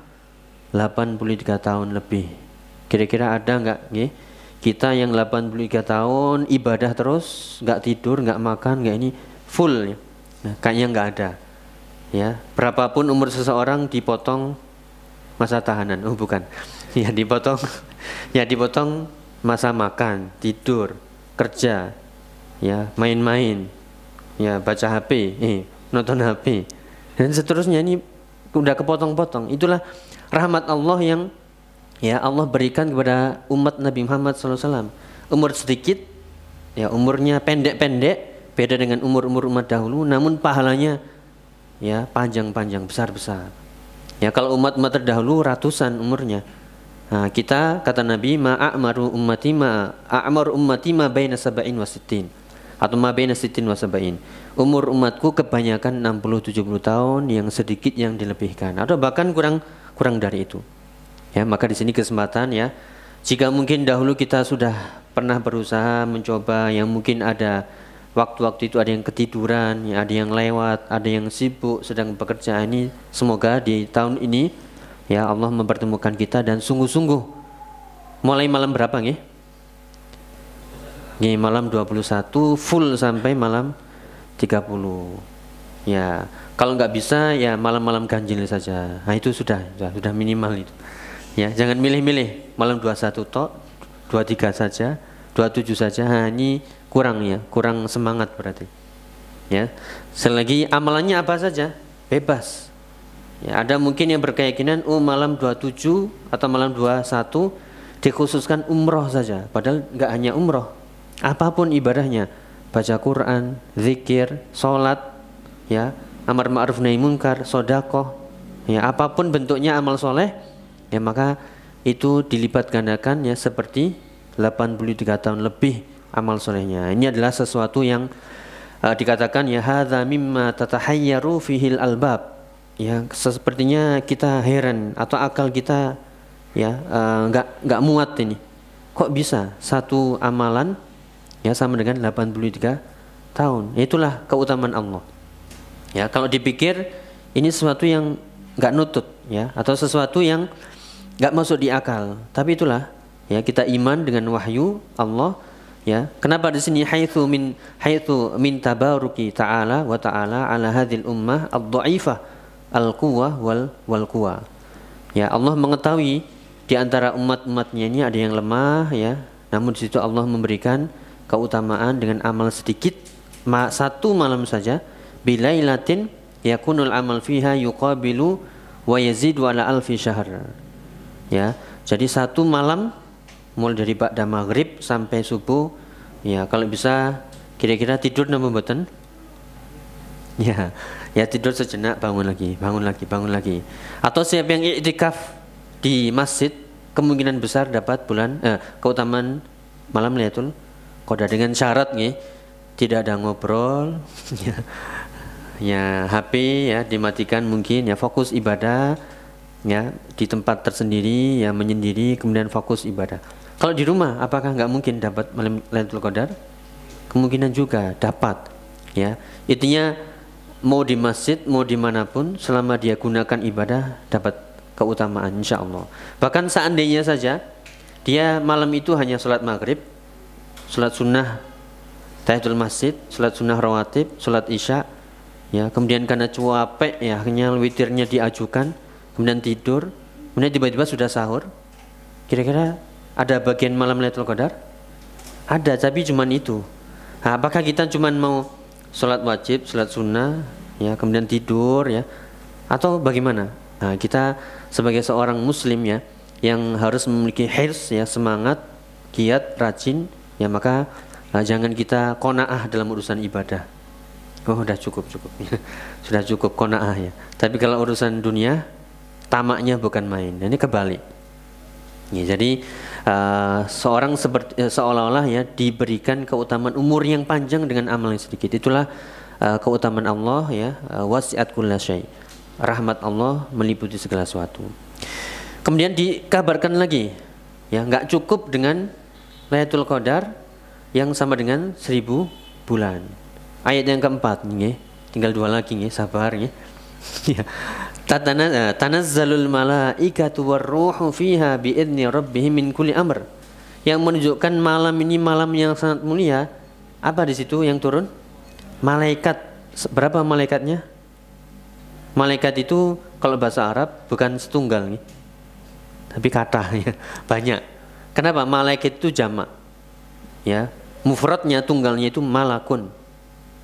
A: 83 tahun lebih. Kira-kira ada enggak nggih? Kita yang 83 tahun ibadah terus, enggak tidur, enggak makan, enggak ini full ya. Nah, kayaknya enggak ada. Ya, berapapun umur seseorang dipotong masa tahanan. Oh, bukan. Ya dipotong masa makan, tidur, kerja, ya main-main, ya baca HP, nonton HP, dan seterusnya. Ini udah kepotong-potong. Itulah rahmat Allah yang ya Allah berikan kepada umat Nabi Muhammad SAW. Umur sedikit, ya umurnya pendek-pendek, beda dengan umur-umur umat dahulu, namun pahalanya ya panjang-panjang, besar-besar. Ya kalau umat-umat terdahulu ratusan umurnya. Nah, kita kata Nabi ma'amaru ummati ma baina sab'in wa sittin, atau ma baina sittin wa sab'in. Umur umatku kebanyakan 60-70 tahun, yang sedikit yang dilebihkan atau bahkan kurang dari itu. Ya, maka di sini kesempatan ya. Jika mungkin dahulu kita sudah pernah berusaha mencoba, yang mungkin ada waktu-waktu itu ada yang ketiduran, ya, ada yang lewat, ada yang sibuk sedang bekerja. Ini semoga di tahun ini ya Allah mempertemukan kita dan sungguh-sungguh. Mulai malam berapa nggih? Nggih, malam 21 full sampai malam 30. Ya, kalau nggak bisa ya malam-malam ganjil saja. Nah, itu sudah minimal itu. Ya, jangan milih-milih malam 21 tok, 23 saja, 27 saja. Nah, ini kurang ya, kurang semangat berarti. Ya. Selagi amalannya apa saja, bebas. Ya, ada mungkin yang berkeyakinan malam 27 atau malam 21 dikhususkan umroh saja, padahal nggak hanya umroh. apapun ibadahnya, baca Quran, zikir, sholat, ya, amar ma'ruf nahi munkar, sedekah, ya, apapun bentuknya amal soleh, ya, maka itu dilipat gandakan, ya, seperti 83 tahun lebih amal solehnya. Ini adalah sesuatu yang dikatakan, ya, hadza mimma tatahayyaru fihil albab, ya, sepertinya kita heran atau akal kita, ya, nggak muat ini. Kok bisa satu amalan, ya, sama dengan 83 tahun? Itulah keutamaan Allah. Ya, kalau dipikir ini sesuatu yang nggak nutut, ya, atau sesuatu yang nggak masuk di akal. Tapi itulah, ya, kita iman dengan wahyu Allah, ya. Kenapa di sini haitsu min tabaruki ta'ala wa ta'ala ala hadhil ummah ad-dha'ifah al-quwwah wal quwwah. Ya, Allah mengetahui di antara umat-umatnya ini ada yang lemah, ya. Namun di situ Allah memberikan keutamaan dengan amal sedikit, satu malam saja, bilailatin yakunul amal fiha yuqabilu wa yazidu ala alfi syahr. Ya, jadi satu malam mulai dari ba'da maghrib sampai subuh, ya, kalau bisa kira-kira tidur nambah mboten? Ya, ya, tidur sejenak, bangun lagi. Atau siapa yang iktikaf di masjid kemungkinan besar dapat keutamaan malam Lailatul Qadar dengan syarat, nih, tidak ada ngobrol, ya, ya, HP, ya, dimatikan mungkin, ya, fokus ibadah, ya, di tempat tersendiri, ya, menyendiri, kemudian fokus ibadah. Kalau di rumah, apakah nggak mungkin dapat malam Lailatul Qadar? Kemungkinan juga dapat, ya. Intinya mau di masjid, mau dimanapun, selama dia gunakan ibadah, dapat keutamaan insya Allah. Bahkan seandainya saja dia malam itu hanya sholat maghrib, sholat sunnah tahiyatul masjid, sholat sunnah rawatib, sholat isya, ya, kemudian karena capek, ya, akhirnya witirnya diajukan, kemudian tidur, kemudian tiba-tiba sudah sahur. Kira-kira ada bagian malam Lailatul Qadar? Ada, tapi cuman itu. Nah, apakah kita cuman mau sholat wajib, sholat sunnah, ya, kemudian tidur, ya, atau bagaimana? Nah, kita sebagai seorang muslim, ya, yang harus memiliki hirs, ya, semangat, giat, rajin, ya, maka jangan kita qanaah dalam urusan ibadah. Oh, udah cukup. Sudah cukup qanaah, ya. Tapi kalau urusan dunia, tamaknya bukan main. Ini kebalik. Ya, jadi seorang seolah-olah, ya, diberikan keutamaan umur yang panjang dengan amal yang sedikit. Itulah keutamaan Allah, ya, wasi'at kulla syai'. Rahmat Allah meliputi segala sesuatu. Kemudian dikabarkan lagi, ya, nggak cukup dengan Lailatul Qadar yang sama dengan 1000 bulan. Ayat yang keempat, nih, tinggal 2 lagi, nih, sabar, nih. Tanazzalul malaikatu warruhu fiha biidzni rabbihim min kulli amr. Yang menunjukkan malam ini malam yang sangat mulia. Apa di situ yang turun? Malaikat. Berapa malaikatnya? Malaikat itu kalau bahasa Arab bukan setunggal, nih, tapi kata, ya, banyak. Kenapa? Malaikat itu jamak, ya. Mufradnya, tunggalnya itu malakun,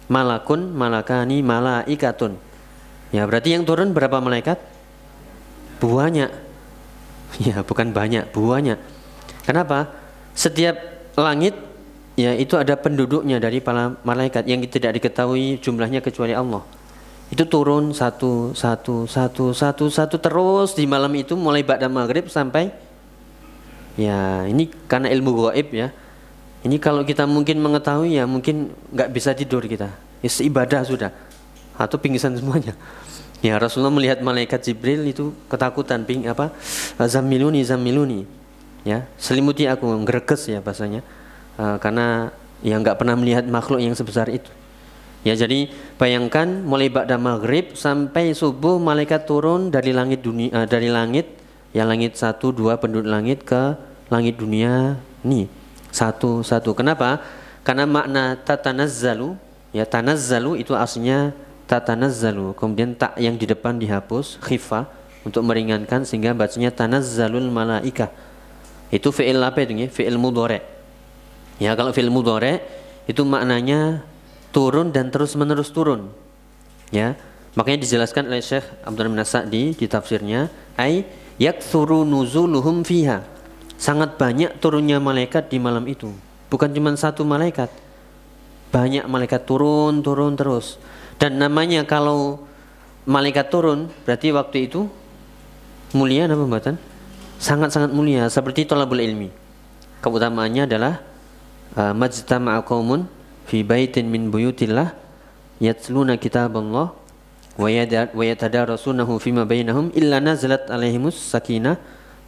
A: malakani, malaikatun. Ya, berarti yang turun berapa malaikat? Banyak. Ya, bukan banyak, banyak. Kenapa? Setiap langit, ya, itu ada penduduknya dari para malaikat yang tidak diketahui jumlahnya kecuali Allah. Itu turun satu terus di malam itu mulai ba'da maghrib sampai, ya, ini karena ilmu gaib, ya. Ini kalau kita mungkin mengetahui, ya, mungkin nggak bisa tidur kita. Ibadah sudah, atau pingsan semuanya. Ya, Rasulullah melihat malaikat Jibril itu ketakutan, zamiluni, ya, selimuti aku, ngerekes, ya, bahasanya, karena, ya, nggak pernah melihat makhluk yang sebesar itu. Ya, jadi bayangkan mulai ba'da maghrib sampai subuh malaikat turun dari langit dunia, dari langit, ya, langit 1, 2 penduduk langit ke langit dunia, nih, satu. Kenapa? Karena makna tatanazzalu, ya, tanazzalu itu aslinya tatanazzalu, kemudian tak yang di depan dihapus, khifah, untuk meringankan, sehingga bacanya tanazzalul malaikah. Itu fi'il apa itu, ya? Fi'il mudhari'. Ya, kalau fi'il mudhari' itu maknanya turun dan terus-menerus turun. Ya, makanya dijelaskan oleh Syekh Abdurrahman As-Sa'di di tafsirnya, ai yaktsuru nuzuluhum fiha. Sangat banyak turunnya malaikat di malam itu. bukan cuma satu malaikat, banyak malaikat turun terus. Dan namanya kalau malaikat turun berarti waktu itu mulia apa mbatan? Sangat-sangat mulia, seperti thalabul ilmi. Keutamaannya adalah majtama'a qaumun fi baitin min buyutillah yatluna kitaballah wa yatadarasunahu fima bainahum illa nazalat alaihimus sakinah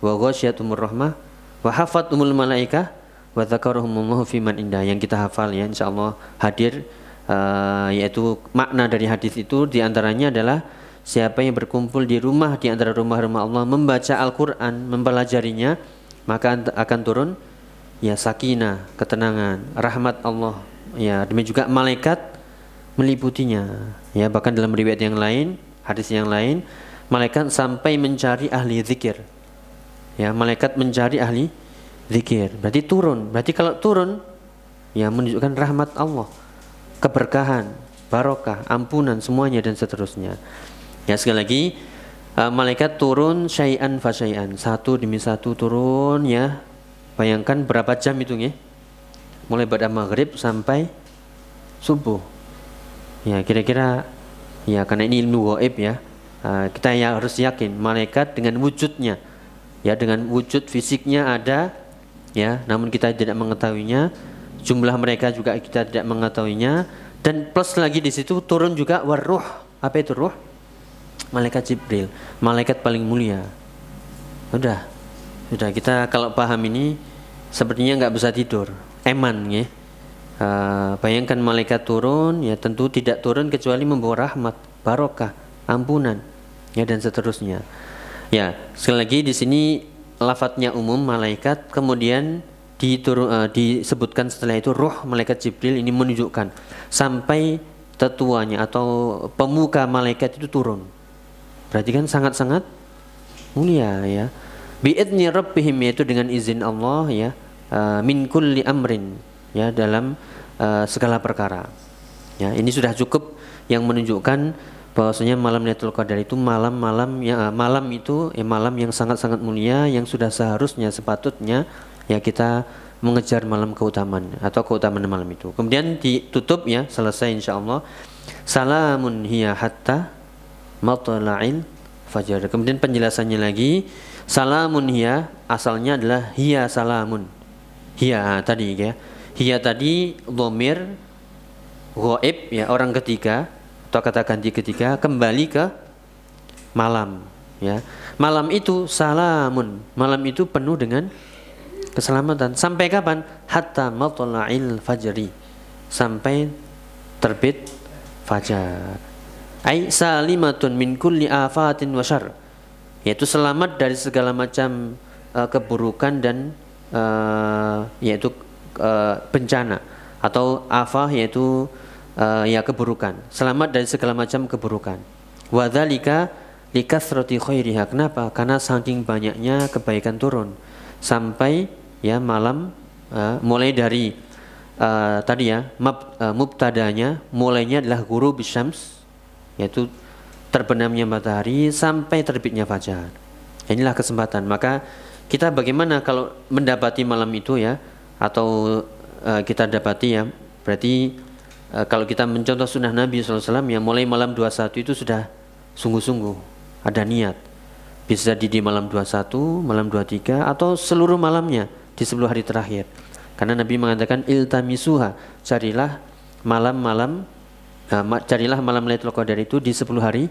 A: wa ghasyiatumur rahmah wa hafathumul malaikah wa dzakarahumullahu fiman indah. Yang kita hafal ya insyaallah hadir, yaitu makna dari hadis itu diantaranya adalah siapa yang berkumpul di rumah di antara rumah-rumah Allah membaca Al-Quran, mempelajarinya, maka akan turun ya sakinah, ketenangan, rahmat Allah ya, demikian juga malaikat meliputinya ya. Bahkan dalam riwayat yang lain, hadis yang lain, malaikat sampai mencari ahli zikir ya, malaikat mencari ahli zikir, berarti turun. Berarti kalau turun ya menunjukkan rahmat Allah, keberkahan, barokah, ampunan semuanya dan seterusnya. Ya sekali lagi, malaikat turun syai'an fa syai'an, satu demi satu turun ya. Bayangkan berapa jam itu ya, mulai pada maghrib sampai subuh ya, kira-kira ya, karena ini ilmu gaib ya, kita ya harus yakin malaikat dengan wujudnya ya, dengan wujud fisiknya ada ya, namun kita tidak mengetahuinya, jumlah mereka juga kita tidak mengetahuinya, dan plus lagi di situ turun juga waruh. Apa itu ruh? Malaikat Jibril, malaikat paling mulia. Sudah kita kalau paham ini sepertinya nggak bisa tidur, eman ya. Bayangkan malaikat turun ya, tentu tidak turun kecuali membawa rahmat, barokah, ampunan ya dan seterusnya. Ya sekali lagi di sini lafadznya umum malaikat, kemudian disebutkan setelah itu ruh malaikat Jibril. Ini menunjukkan sampai tetuanya atau pemuka malaikat itu turun. Berarti kan sangat-sangat mulia ya. Bi'idni rabbihim, yaitu dengan izin Allah ya, min kulli amrin ya, dalam segala perkara. Ya, ini sudah cukup yang menunjukkan bahwasanya malam Lailatul Qadar itu malam yang sangat-sangat mulia, yang sudah seharusnya sepatutnya ya kita mengejar malam keutamaan atau keutamaan malam itu. Kemudian ditutup ya, selesai insyaallah. Salamun hiya hatta matla'il fajar. Kemudian penjelasannya lagi, salamun hiya asalnya adalah hiya salamun. Hiya tadi ya. Hiya tadi dhamir ghaib ya, orang ketiga atau kata ganti ketiga, kembali ke malam ya. Malam itu salamun, malam itu penuh dengan keselamatan. Sampai kapan? Hatta matla'il fajri, sampai terbit fajar. Ai salimatun min kulli afatin wa syarr, yaitu selamat dari segala macam keburukan dan yaitu bencana, atau afah yaitu ya keburukan, selamat dari segala macam keburukan. Wa dzalika likathrati khairiha. Kenapa? Karena saking banyaknya kebaikan turun sampai ya malam, mulai dari tadi ya mubtadanya, mulainya adalah ghurub syams, yaitu terbenamnya matahari sampai terbitnya fajar. Inilah kesempatan. Maka kita bagaimana kalau mendapati malam itu ya, atau kita dapati ya, berarti kalau kita mencontoh sunnah Nabi SAW ya, mulai malam 21 itu sudah sungguh-sungguh ada niat. Bisa di malam 21, malam 23, atau seluruh malamnya di 10 hari terakhir. Karena Nabi mengatakan iltamisuha, carilah malam-malam, carilah malam Lailatul Qadar itu di 10 hari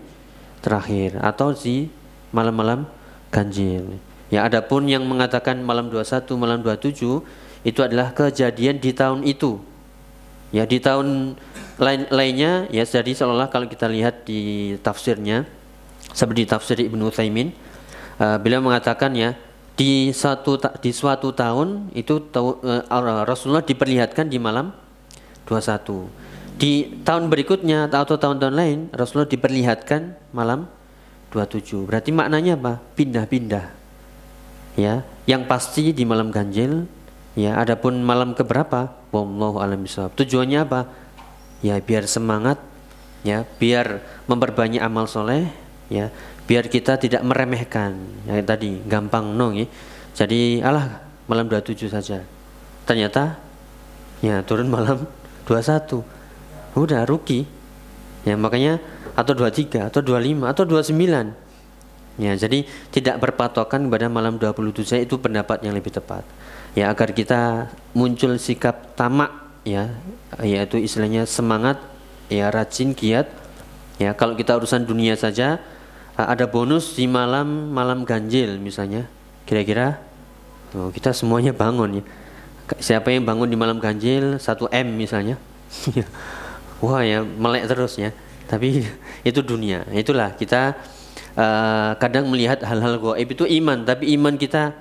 A: terakhir atau di malam-malam ganjil. Ya, adapun yang mengatakan malam 21, malam 27 itu adalah kejadian di tahun itu. Ya, di tahun lainnya ya, jadi seolah kalau kita lihat di tafsirnya seperti tafsir Ibnu Utsaimin, beliau mengatakan ya, di suatu tahun itu Rasulullah diperlihatkan di malam 21. Di tahun berikutnya atau tahun-tahun lain Rasulullah diperlihatkan malam 27. Berarti maknanya apa? Pindah-pindah. Ya, yang pasti di malam ganjil. Ya, adapun malam keberapa? Wallahu a'lam bishawab. Tujuannya apa? Ya, biar semangat, ya, biar memperbanyak amal soleh, ya, biar kita tidak meremehkan. Ya, tadi gampang nong ya. Jadi alah malam 27 saja. Ternyata Ya, turun malam 21. Udah rugi. Ya, makanya atau 23 atau 25 atau 29. Ya, jadi tidak berpatokan kepada malam 27 itu pendapat yang lebih tepat. Ya, agar kita muncul sikap tamak, ya, yaitu istilahnya semangat, ya, rajin, giat. Ya, kalau kita urusan dunia saja ada bonus di malam ganjil misalnya. Kira-kira kita semuanya bangun ya. Siapa yang bangun di malam ganjil 1 M misalnya. Wah, ya melek terus ya. Tapi itu dunia. Itulah kita kadang melihat hal-hal gaib itu iman, tapi iman kita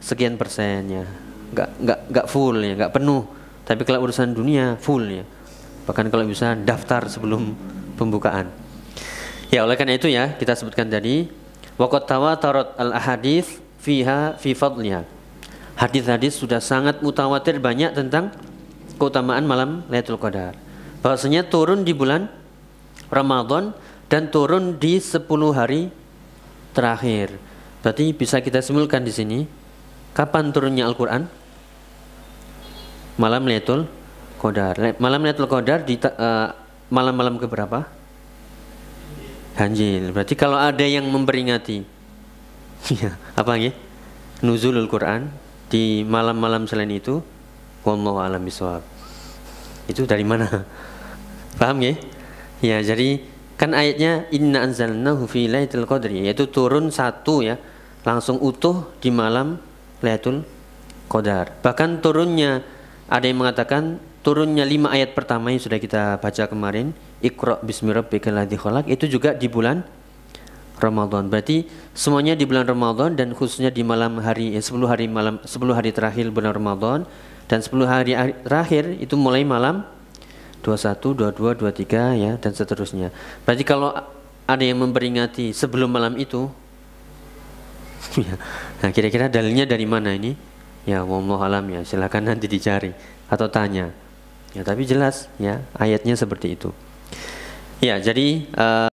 A: sekian persen ya. Enggak full ya, enggak penuh. Tapi kalau urusan dunia full ya. Bahkan kalau bisa daftar sebelum pembukaan. Ya, oleh karena itu ya kita sebutkan tadi waqad tawatarat al-ahadits fiha fi fadliha. Hadis-hadis sudah sangat mutawatir banyak tentang keutamaan malam Lailatul Qadar. Bahwasanya turun di bulan Ramadan dan turun di 10 hari terakhir. Berarti bisa kita simpulkan di sini kapan turunnya Al-Qur'an? Malam Lailatul Qadar. Malam Lailatul Qadar di malam-malam keberapa? Ganjil. Berarti kalau ada yang memperingati apa ya? Nuzulul Quran di malam-malam selain itu, wallahu a'lam bishawab. Itu dari mana? Paham ya? Ya, jadi kan ayatnya inna anzalnahu fi lailatul qadri, yaitu turun satu ya, langsung utuh di malam Lailatul Qadar. Bahkan turunnya ada yang mengatakan turunnya 5 ayat pertama yang sudah kita baca kemarin, Iqra bismi rabbikal ladzi khalaq, itu juga di bulan Ramadan. Berarti semuanya di bulan Ramadan dan khususnya di malam hari 10 hari terakhir bulan Ramadan dan 10 hari terakhir itu mulai malam 21, 22, 23 ya dan seterusnya. Berarti kalau ada yang memperingati sebelum malam itu nah kira-kira dalilnya dari mana ini? Ya wallahu alam ya, silakan nanti dicari atau tanya. Ya tapi jelas ya ayatnya seperti itu. Ya, jadi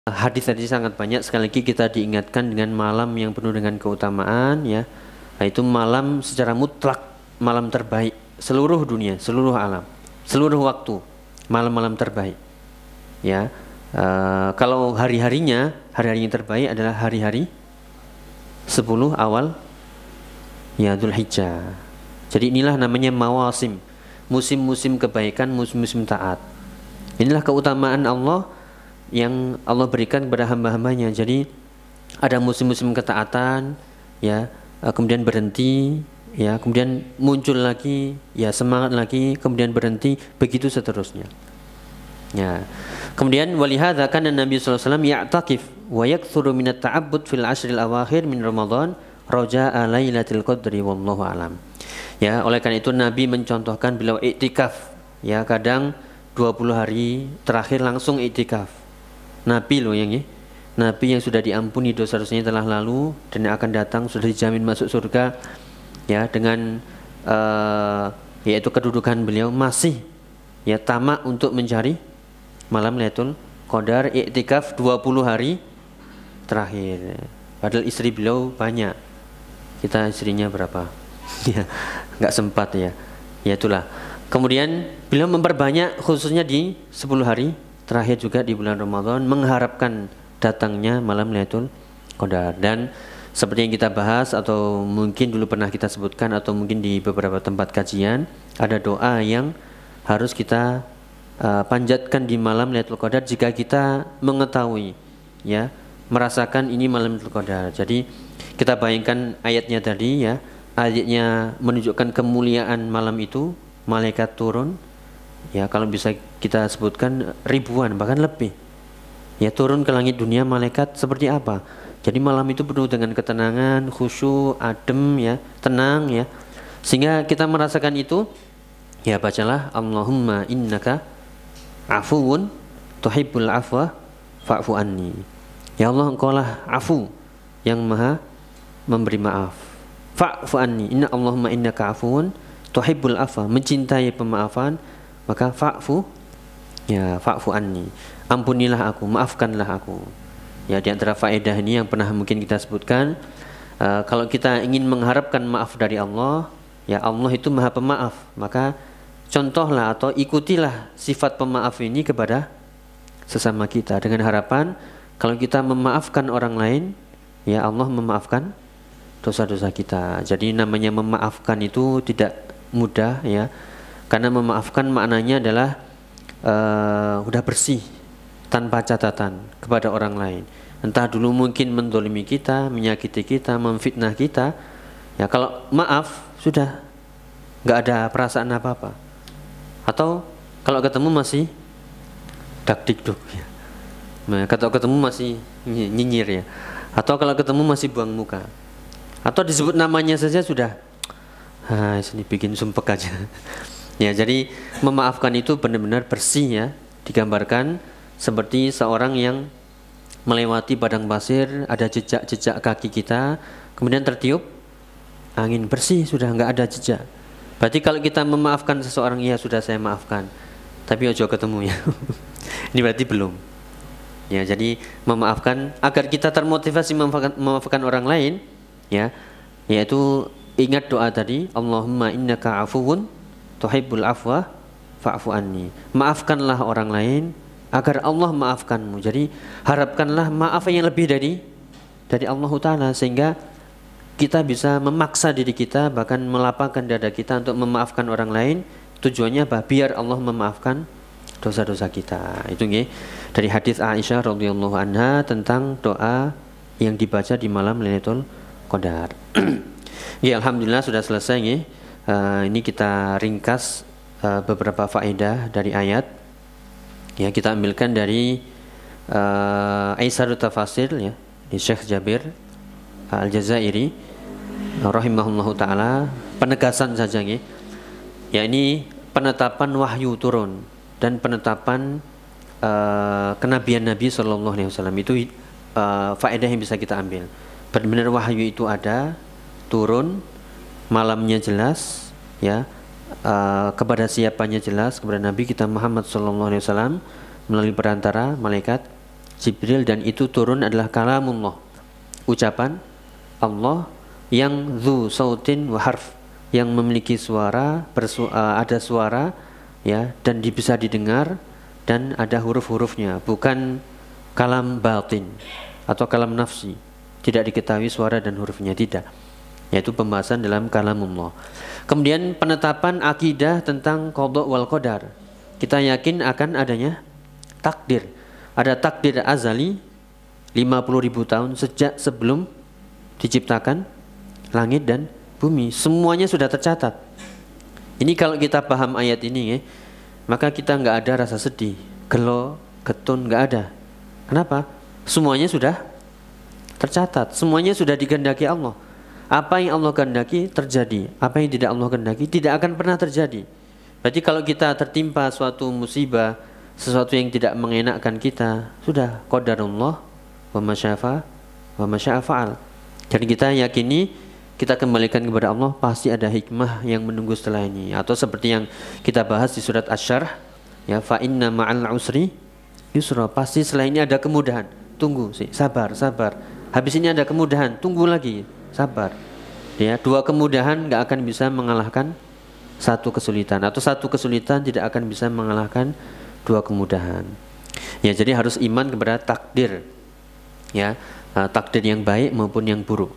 A: hadis tadi sangat banyak. Sekali lagi kita diingatkan dengan malam yang penuh dengan keutamaan ya. Itu malam secara mutlak malam terbaik seluruh dunia, seluruh alam, seluruh waktu. Malam-malam terbaik. Ya. Kalau hari-harinya terbaik adalah hari-hari 10 awal ya Dzulhijjah. Jadi inilah namanya mawasim, musim-musim kebaikan, musim-musim taat. Inilah keutamaan Allah yang Allah berikan kepada hamba-hambanya. Jadi ada musim-musim ketaatan ya, kemudian berhenti ya, kemudian muncul lagi ya, semangat lagi, kemudian berhenti, begitu seterusnya ya. Kemudian walihadza kana Nabi sallallahu alaihi wasallam ya'takif wa yakthuru min at-ta'abbud fil ashril awakhir min Ramadan raja'a lailatul qadri wallahu alam. Ya, oleh karena itu Nabi mencontohkan beliau iktikaf ya, kadang 20 hari terakhir langsung iktikaf. Nabi loh yang Nabi yang sudah diampuni dosa-dosanya telah lalu dan yang akan datang sudah dijamin masuk surga ya, dengan yaitu kedudukan beliau masih ya tamak untuk mencari malam Lailatul Qadar, iktikaf 20 hari terakhir. Padahal istri beliau banyak. Kita istrinya berapa? Ya, enggak sempat ya. Ya itulah. Kemudian beliau memperbanyak khususnya di 10 hari terakhir juga di bulan Ramadan, mengharapkan datangnya malam Lailatul Qadar. Dan seperti yang kita bahas atau mungkin dulu pernah kita sebutkan atau mungkin di beberapa tempat kajian, ada doa yang harus kita panjatkan di malam Lailatul Qadar jika kita mengetahui ya, merasakan ini malam Lailatul Qadar. Jadi kita bayangkan ayatnya tadi ya, ayatnya menunjukkan kemuliaan malam itu, malaikat turun ya, kalau bisa kita sebutkan ribuan bahkan lebih ya, turun ke langit dunia malaikat seperti apa. Jadi malam itu penuh dengan ketenangan, khusyuk, adem ya, tenang ya, sehingga kita merasakan itu ya. Bacalah Allahumma innaka afuwun tuhibbul afwa fa'fu anni. Ya Allah, engkaulah afu yang maha memberi maaf. Fa'fu anni, inna Allahumma innaka afuwun tuhibbul afwa, mencintai pemaafan, maka fa'fu ya, fa'fu anni, ampunilah aku, maafkanlah aku. Ya, di antara faedah ini yang pernah mungkin kita sebutkan, kalau kita ingin mengharapkan maaf dari Allah, ya Allah itu maha pemaaf, maka contohlah atau ikutilah sifat pemaaf ini kepada sesama kita dengan harapan kalau kita memaafkan orang lain, ya Allah memaafkan dosa-dosa kita. Jadi namanya memaafkan itu tidak mudah ya, karena memaafkan maknanya adalah udah bersih tanpa catatan kepada orang lain. Entah dulu mungkin mendolimi kita, menyakiti kita, memfitnah kita, ya kalau maaf sudah nggak ada perasaan apa-apa. Atau kalau ketemu masih dak-dik-duk ya. Nah, kalau ketemu masih nyinyir ya. Atau kalau ketemu masih buang muka. Atau disebut namanya saja sudah sini bikin sumpek aja. Ya, jadi memaafkan itu benar-benar bersih ya. Digambarkan seperti seorang yang melewati padang pasir, ada jejak-jejak kaki kita, kemudian tertiup angin, bersih, sudah nggak ada jejak. Berarti kalau kita memaafkan seseorang, ya sudah saya maafkan, tapi ojo ketemu ya. Ini berarti belum. Ya, jadi memaafkan agar kita termotivasi memaafkan orang lain, ya, yaitu ingat doa tadi, Allahumma innaka afuwun tuhibbul afwa fa'fu anni. Maafkanlah orang lain agar Allah maafkanmu. Jadi harapkanlah maaf yang lebih dari Allah Ta'ala, sehingga kita bisa memaksa diri kita, bahkan melapangkan dada kita untuk memaafkan orang lain. Tujuannya apa? Biar Allah memaafkan dosa-dosa kita. Itu nggih dari hadis Aisyah radhiyallahu anha tentang doa yang dibaca di malam Lailatul Qadar. Ya, alhamdulillah sudah selesai nggih. Ini kita ringkas beberapa faedah dari ayat. Ya, kita ambilkan dari Aisarut Tafasir ya, di Syekh Jabir Al-Jazairi rahimahullahu taala, penegasan saja nggih. Ya, ini penetapan wahyu turun dan penetapan kenabian Nabi sallallahu alaihi wasallam itu faedah yang bisa kita ambil. Benar-benar wahyu itu ada, turun, malamnya jelas ya. Kepada siapanya jelas, kepada Nabi kita Muhammad SAW melalui perantara malaikat Jibril, dan itu turun adalah kalamullah, ucapan Allah yang dzu sautin wa harf, yang memiliki suara, ada suara ya, dan bisa didengar dan ada huruf-hurufnya, bukan kalam batin atau kalam nafsi, tidak diketahui suara dan hurufnya, tidak. Yaitu pembahasan dalam kalamullah. Kemudian penetapan akidah tentang qada wal qadar. Kita yakin akan adanya takdir. Ada takdir azali 50.000 tahun sejak sebelum diciptakan langit dan bumi. Semuanya sudah tercatat. Ini kalau kita paham ayat ini ya, maka kita nggak ada rasa sedih, gelo, getun, nggak ada. Kenapa? Semuanya sudah tercatat. Semuanya sudah dikehendaki Allah. Apa yang Allah kehendaki terjadi, apa yang tidak Allah kehendaki tidak akan pernah terjadi. Berarti kalau kita tertimpa suatu musibah, sesuatu yang tidak mengenakkan kita, sudah qadarullah wa masyafa wa masya'afa'al. Jadi kita yakini, kita kembalikan kepada Allah, pasti ada hikmah yang menunggu setelah ini. Atau seperti yang kita bahas di surat Asy-Syarh ya, fa inna ma'al usri yusra, pasti setelah ini ada kemudahan. Tunggu sih, sabar. Habis ini ada kemudahan, tunggu lagi. Sabar ya, dua kemudahan gak akan bisa mengalahkan satu kesulitan, atau satu kesulitan tidak akan bisa mengalahkan dua kemudahan ya. Jadi harus iman kepada takdir ya, takdir yang baik maupun yang buruk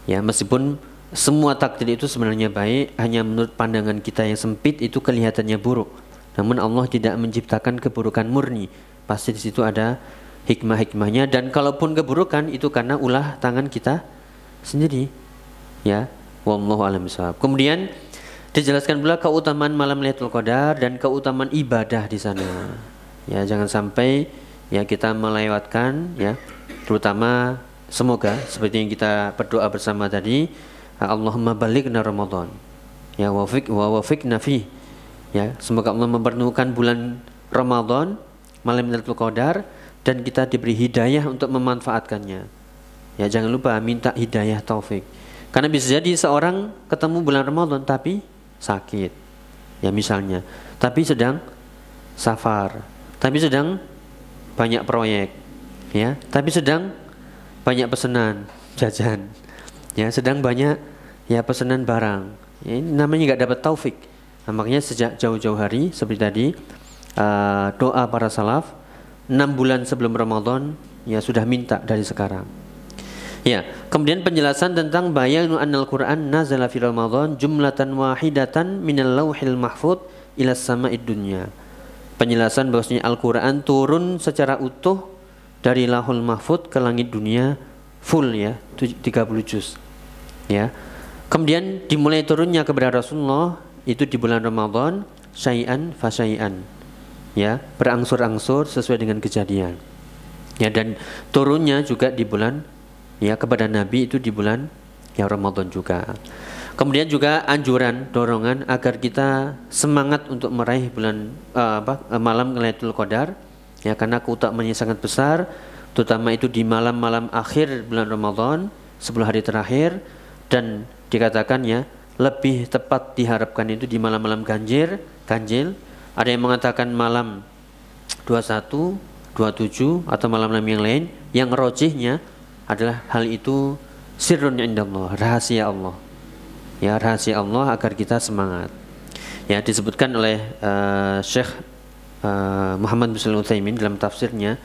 A: ya. Meskipun semua takdir itu sebenarnya baik, hanya menurut pandangan kita yang sempit itu kelihatannya buruk, namun Allah tidak menciptakan keburukan murni, pasti di situ ada hikmah-hikmahnya. Dan kalaupun keburukan itu karena ulah tangan kita sendiri ya, wallahu a'lam bishawab. Kemudian dijelaskan pula keutamaan malam Lailatul Qadar dan keutamaan ibadah di sana ya. Jangan sampai ya kita melewatkan ya, terutama semoga seperti yang kita berdoa bersama tadi, Allahumma balighna Ramadan ya, wafiqna fi ya, semoga Allah mempertemukan bulan Ramadan, malam Lailatul Qadar, dan kita diberi hidayah untuk memanfaatkannya. Ya, jangan lupa minta hidayah taufik. Karena bisa jadi seorang ketemu bulan Ramadan tapi sakit. Ya misalnya, tapi sedang safar, tapi sedang banyak proyek, ya, tapi sedang banyak pesanan jajan, ya, sedang banyak ya pesanan barang. Ya, ini namanya nggak dapat taufik. Nah, makanya sejak jauh-jauh hari seperti tadi doa para salaf 6 bulan sebelum Ramadan ya sudah minta dari sekarang. Ya, kemudian penjelasan tentang bayanu annal Qur'an nazala fi Ramadan jumlatan wahidatan minal lauhil mahfuz ila sama'id dunya. Penjelasan bahwasanya Al-Qur'an turun secara utuh dari Lauhul Mahfuz ke langit dunia full ya, 30 juz. Ya. Kemudian dimulai turunnya kepada Rasulullah itu di bulan Ramadan syai'an fa syai'an. Ya, berangsur-angsur sesuai dengan kejadian. Ya, dan turunnya juga di bulan ya kepada Nabi itu di bulan ya Ramadan juga. Kemudian juga anjuran, dorongan agar kita semangat untuk meraih bulan malam Lailatul Qadar ya, karena keutamaannya sangat besar, terutama itu di malam-malam akhir bulan Ramadan 10 hari terakhir, dan dikatakan ya lebih tepat diharapkan itu di malam-malam ganjil. Ada yang mengatakan malam 21, 27 atau malam-malam yang lain. Yang rojihnya adalah hal itu sirrun indallah, rahasia Allah. Ya, rahasia Allah agar kita semangat. Ya, disebutkan oleh Syekh Muhammad bin Shalih Al-Utsaimin dalam tafsirnya,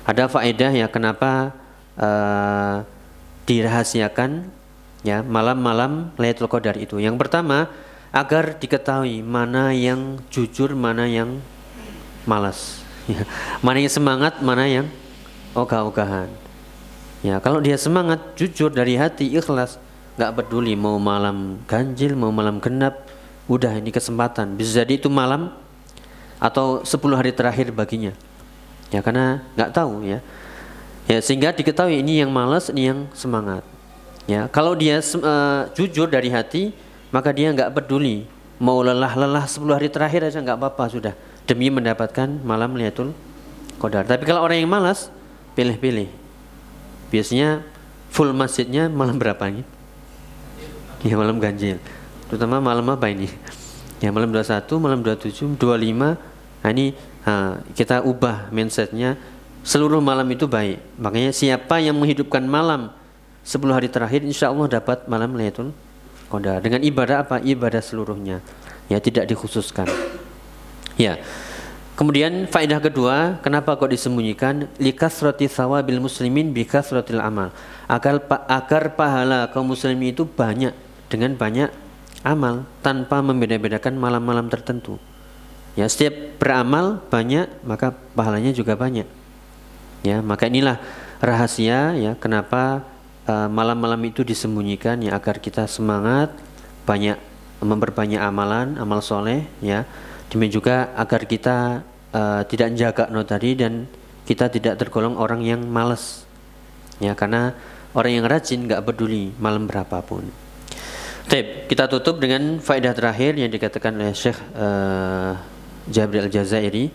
A: ada faedah ya kenapa dirahasiakan ya malam-malam Lailatul Qadar itu. Yang pertama, agar diketahui mana yang jujur, mana yang malas. Ya, mana yang semangat, mana yang ogah-ogahan. Ya, kalau dia semangat, jujur dari hati, ikhlas, nggak peduli mau malam ganjil, mau malam genap, udah ini kesempatan. Bisa jadi itu malam atau 10 hari terakhir baginya. Ya, karena nggak tahu ya. Ya, sehingga diketahui ini yang malas, ini yang semangat. Ya, kalau dia jujur dari hati, maka dia nggak peduli mau lelah 10 hari terakhir aja nggak apa-apa sudah, demi mendapatkan malam Lailatul Qadar. Tapi kalau orang yang malas, pilih-pilih. Biasanya full masjidnya malam berapanya? Ya malam ganjil. Terutama malam apa ini? Ya malam 21, malam 27, 25. Nah ini kita ubah mindsetnya, seluruh malam itu baik. Makanya siapa yang menghidupkan malam 10 hari terakhir, insya Allah dapat malam Lailatul Qadar. Dengan ibadah apa? Ibadah seluruhnya. Ya tidak dikhususkan. Ya. Kemudian faedah kedua, kenapa kok disembunyikan? Likasrati thawabil muslimin bikasratil amal. Agar pahala kaum muslimin itu banyak dengan banyak amal, tanpa membeda-bedakan malam-malam tertentu. Ya, setiap beramal banyak, maka pahalanya juga banyak. Ya, maka inilah rahasia ya kenapa malam-malam itu disembunyikan ya, agar kita semangat banyak memperbanyak amalan, amal soleh ya. Demikian juga agar kita tidak menjaga tadi, dan kita tidak tergolong orang yang malas ya, karena orang yang rajin nggak peduli malam berapapun. Kita tutup dengan faedah terakhir yang dikatakan oleh Syekh Jabir Al-Jazairi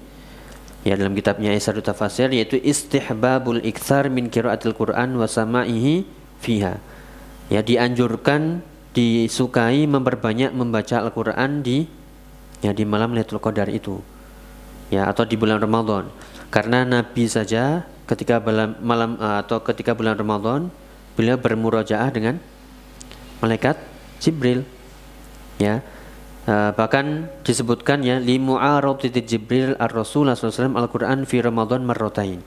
A: ya dalam kitabnya Isarut Tafasir, yaitu istihbabul iktsar min qiraatil Qur'an wa sama'ihi fiha. Ya, dianjurkan, disukai memperbanyak membaca Al-Qur'an di malam Lailatul Qadar itu. Ya, atau di bulan Ramadan. Karena Nabi saja ketika ketika bulan Ramadan beliau bermurojaah dengan malaikat Jibril. Ya. Bahkan disebutkan ya li mu'aradati Jibril ar-Rasul sallallahu alaihi wasallam Al-Qur'an fi Ramadan marratain.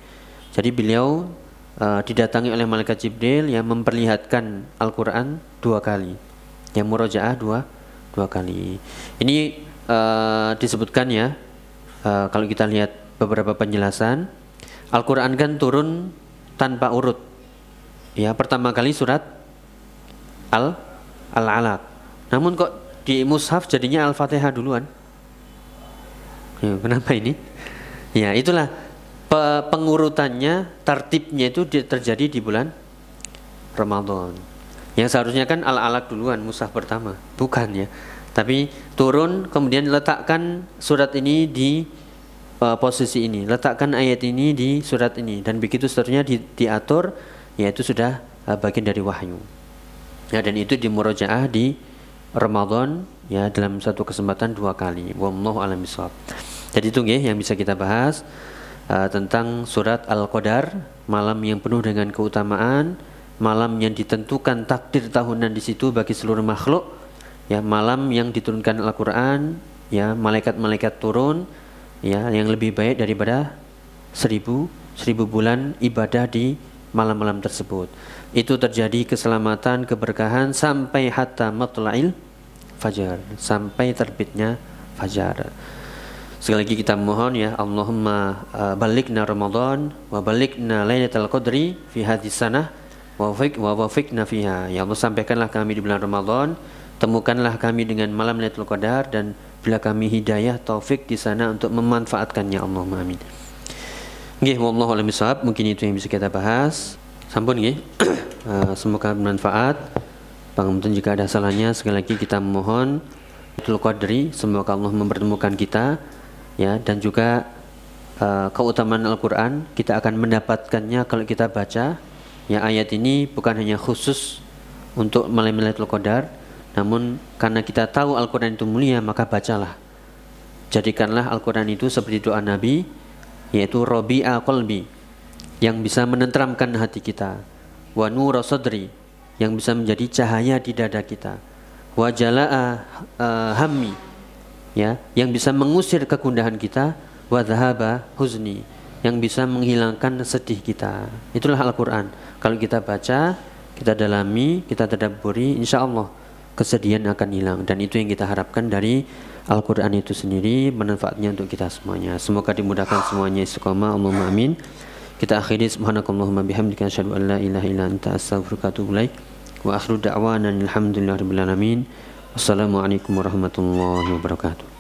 A: Jadi beliau didatangi oleh malaikat Jibril yang memperlihatkan Al-Qur'an 2 kali. Yang murojaah dua kali. Ini disebutkan ya, kalau kita lihat beberapa penjelasan, Al-Quran kan turun tanpa urut. Ya, pertama kali surat Al-Alaq. Namun kok di mushaf jadinya Al-Fatihah duluan? Ya, kenapa ini? Ya, itulah pengurutannya, tertibnya itu terjadi di bulan Ramadan. Yang seharusnya kan Al-Alaq duluan, mushaf pertama, bukan ya. Tapi turun, kemudian letakkan surat ini di posisi ini, letakkan ayat ini di surat ini, dan begitu seterusnya diatur, yaitu sudah bagian dari wahyu. Ya, dan itu dimurojaah di Ramadan ya dalam satu kesempatan 2 kali. Wallahu a'lam bishawab. Jadi itu yang bisa kita bahas tentang surat Al-Qadar, malam yang penuh dengan keutamaan, malam yang ditentukan takdir tahunan di situ bagi seluruh makhluk. Ya, malam yang diturunkan Al-Quran ya malaikat-malaikat turun ya yang lebih baik daripada 1000 bulan ibadah di malam-malam tersebut. Itu terjadi keselamatan, keberkahan sampai hatta matla'il fajar, sampai terbitnya fajar. Sekali lagi kita mohon ya, Allahumma balighna Ramadan wa balighna Lailatul Qadri fi hadhihi sanah wa wafiqna fiha. Ya Allah, sampaikanlah kami di bulan Ramadan, temukanlah kami dengan malam Lailatul Qadar, dan bila kami hidayah taufik di sana untuk memanfaatkannya. Allahumma amin. Nggih, wallahu a'lam bishawab. Mungkin itu yang bisa kita bahas. Sampun nggih. Semoga bermanfaat. Pangapunten jika ada salahnya. Sekali lagi kita mohon Lailatul Qadri, semoga Allah mempertemukan kita ya, dan juga keutamaan Al-Qur'an kita akan mendapatkannya kalau kita baca. Ya, ayat ini bukan hanya khusus untuk malam Lailatul Qadar, namun karena kita tahu Al-Qur'an itu mulia, maka bacalah. Jadikanlah Al-Qur'an itu seperti doa Nabi, yaitu Rabi'a qalbi, yang bisa menenteramkan hati kita, wa nura sadri, yang bisa menjadi cahaya di dada kita, wa jala'a hammi, ya, yang bisa mengusir kegundahan kita, wa dhahaba huzni, yang bisa menghilangkan sedih kita. Itulah Al-Qur'an. Kalau kita baca, kita dalami, kita tadabburi, insyaallah kesedihan akan hilang, dan itu yang kita harapkan dari Al-Qur'an itu sendiri, manfaatnya untuk kita semuanya. Semoga dimudahkan semuanya istiqomah. Allahumma amin. Kita akhiri subhanakallahumma bihamdika asyhadu an la ilaha illa anta astaghfiruka wa atubu ilaik. Wa akhiru da'wana alhamdulillahirabbil alamin. Wassalamualaikum warahmatullahi wabarakatuh.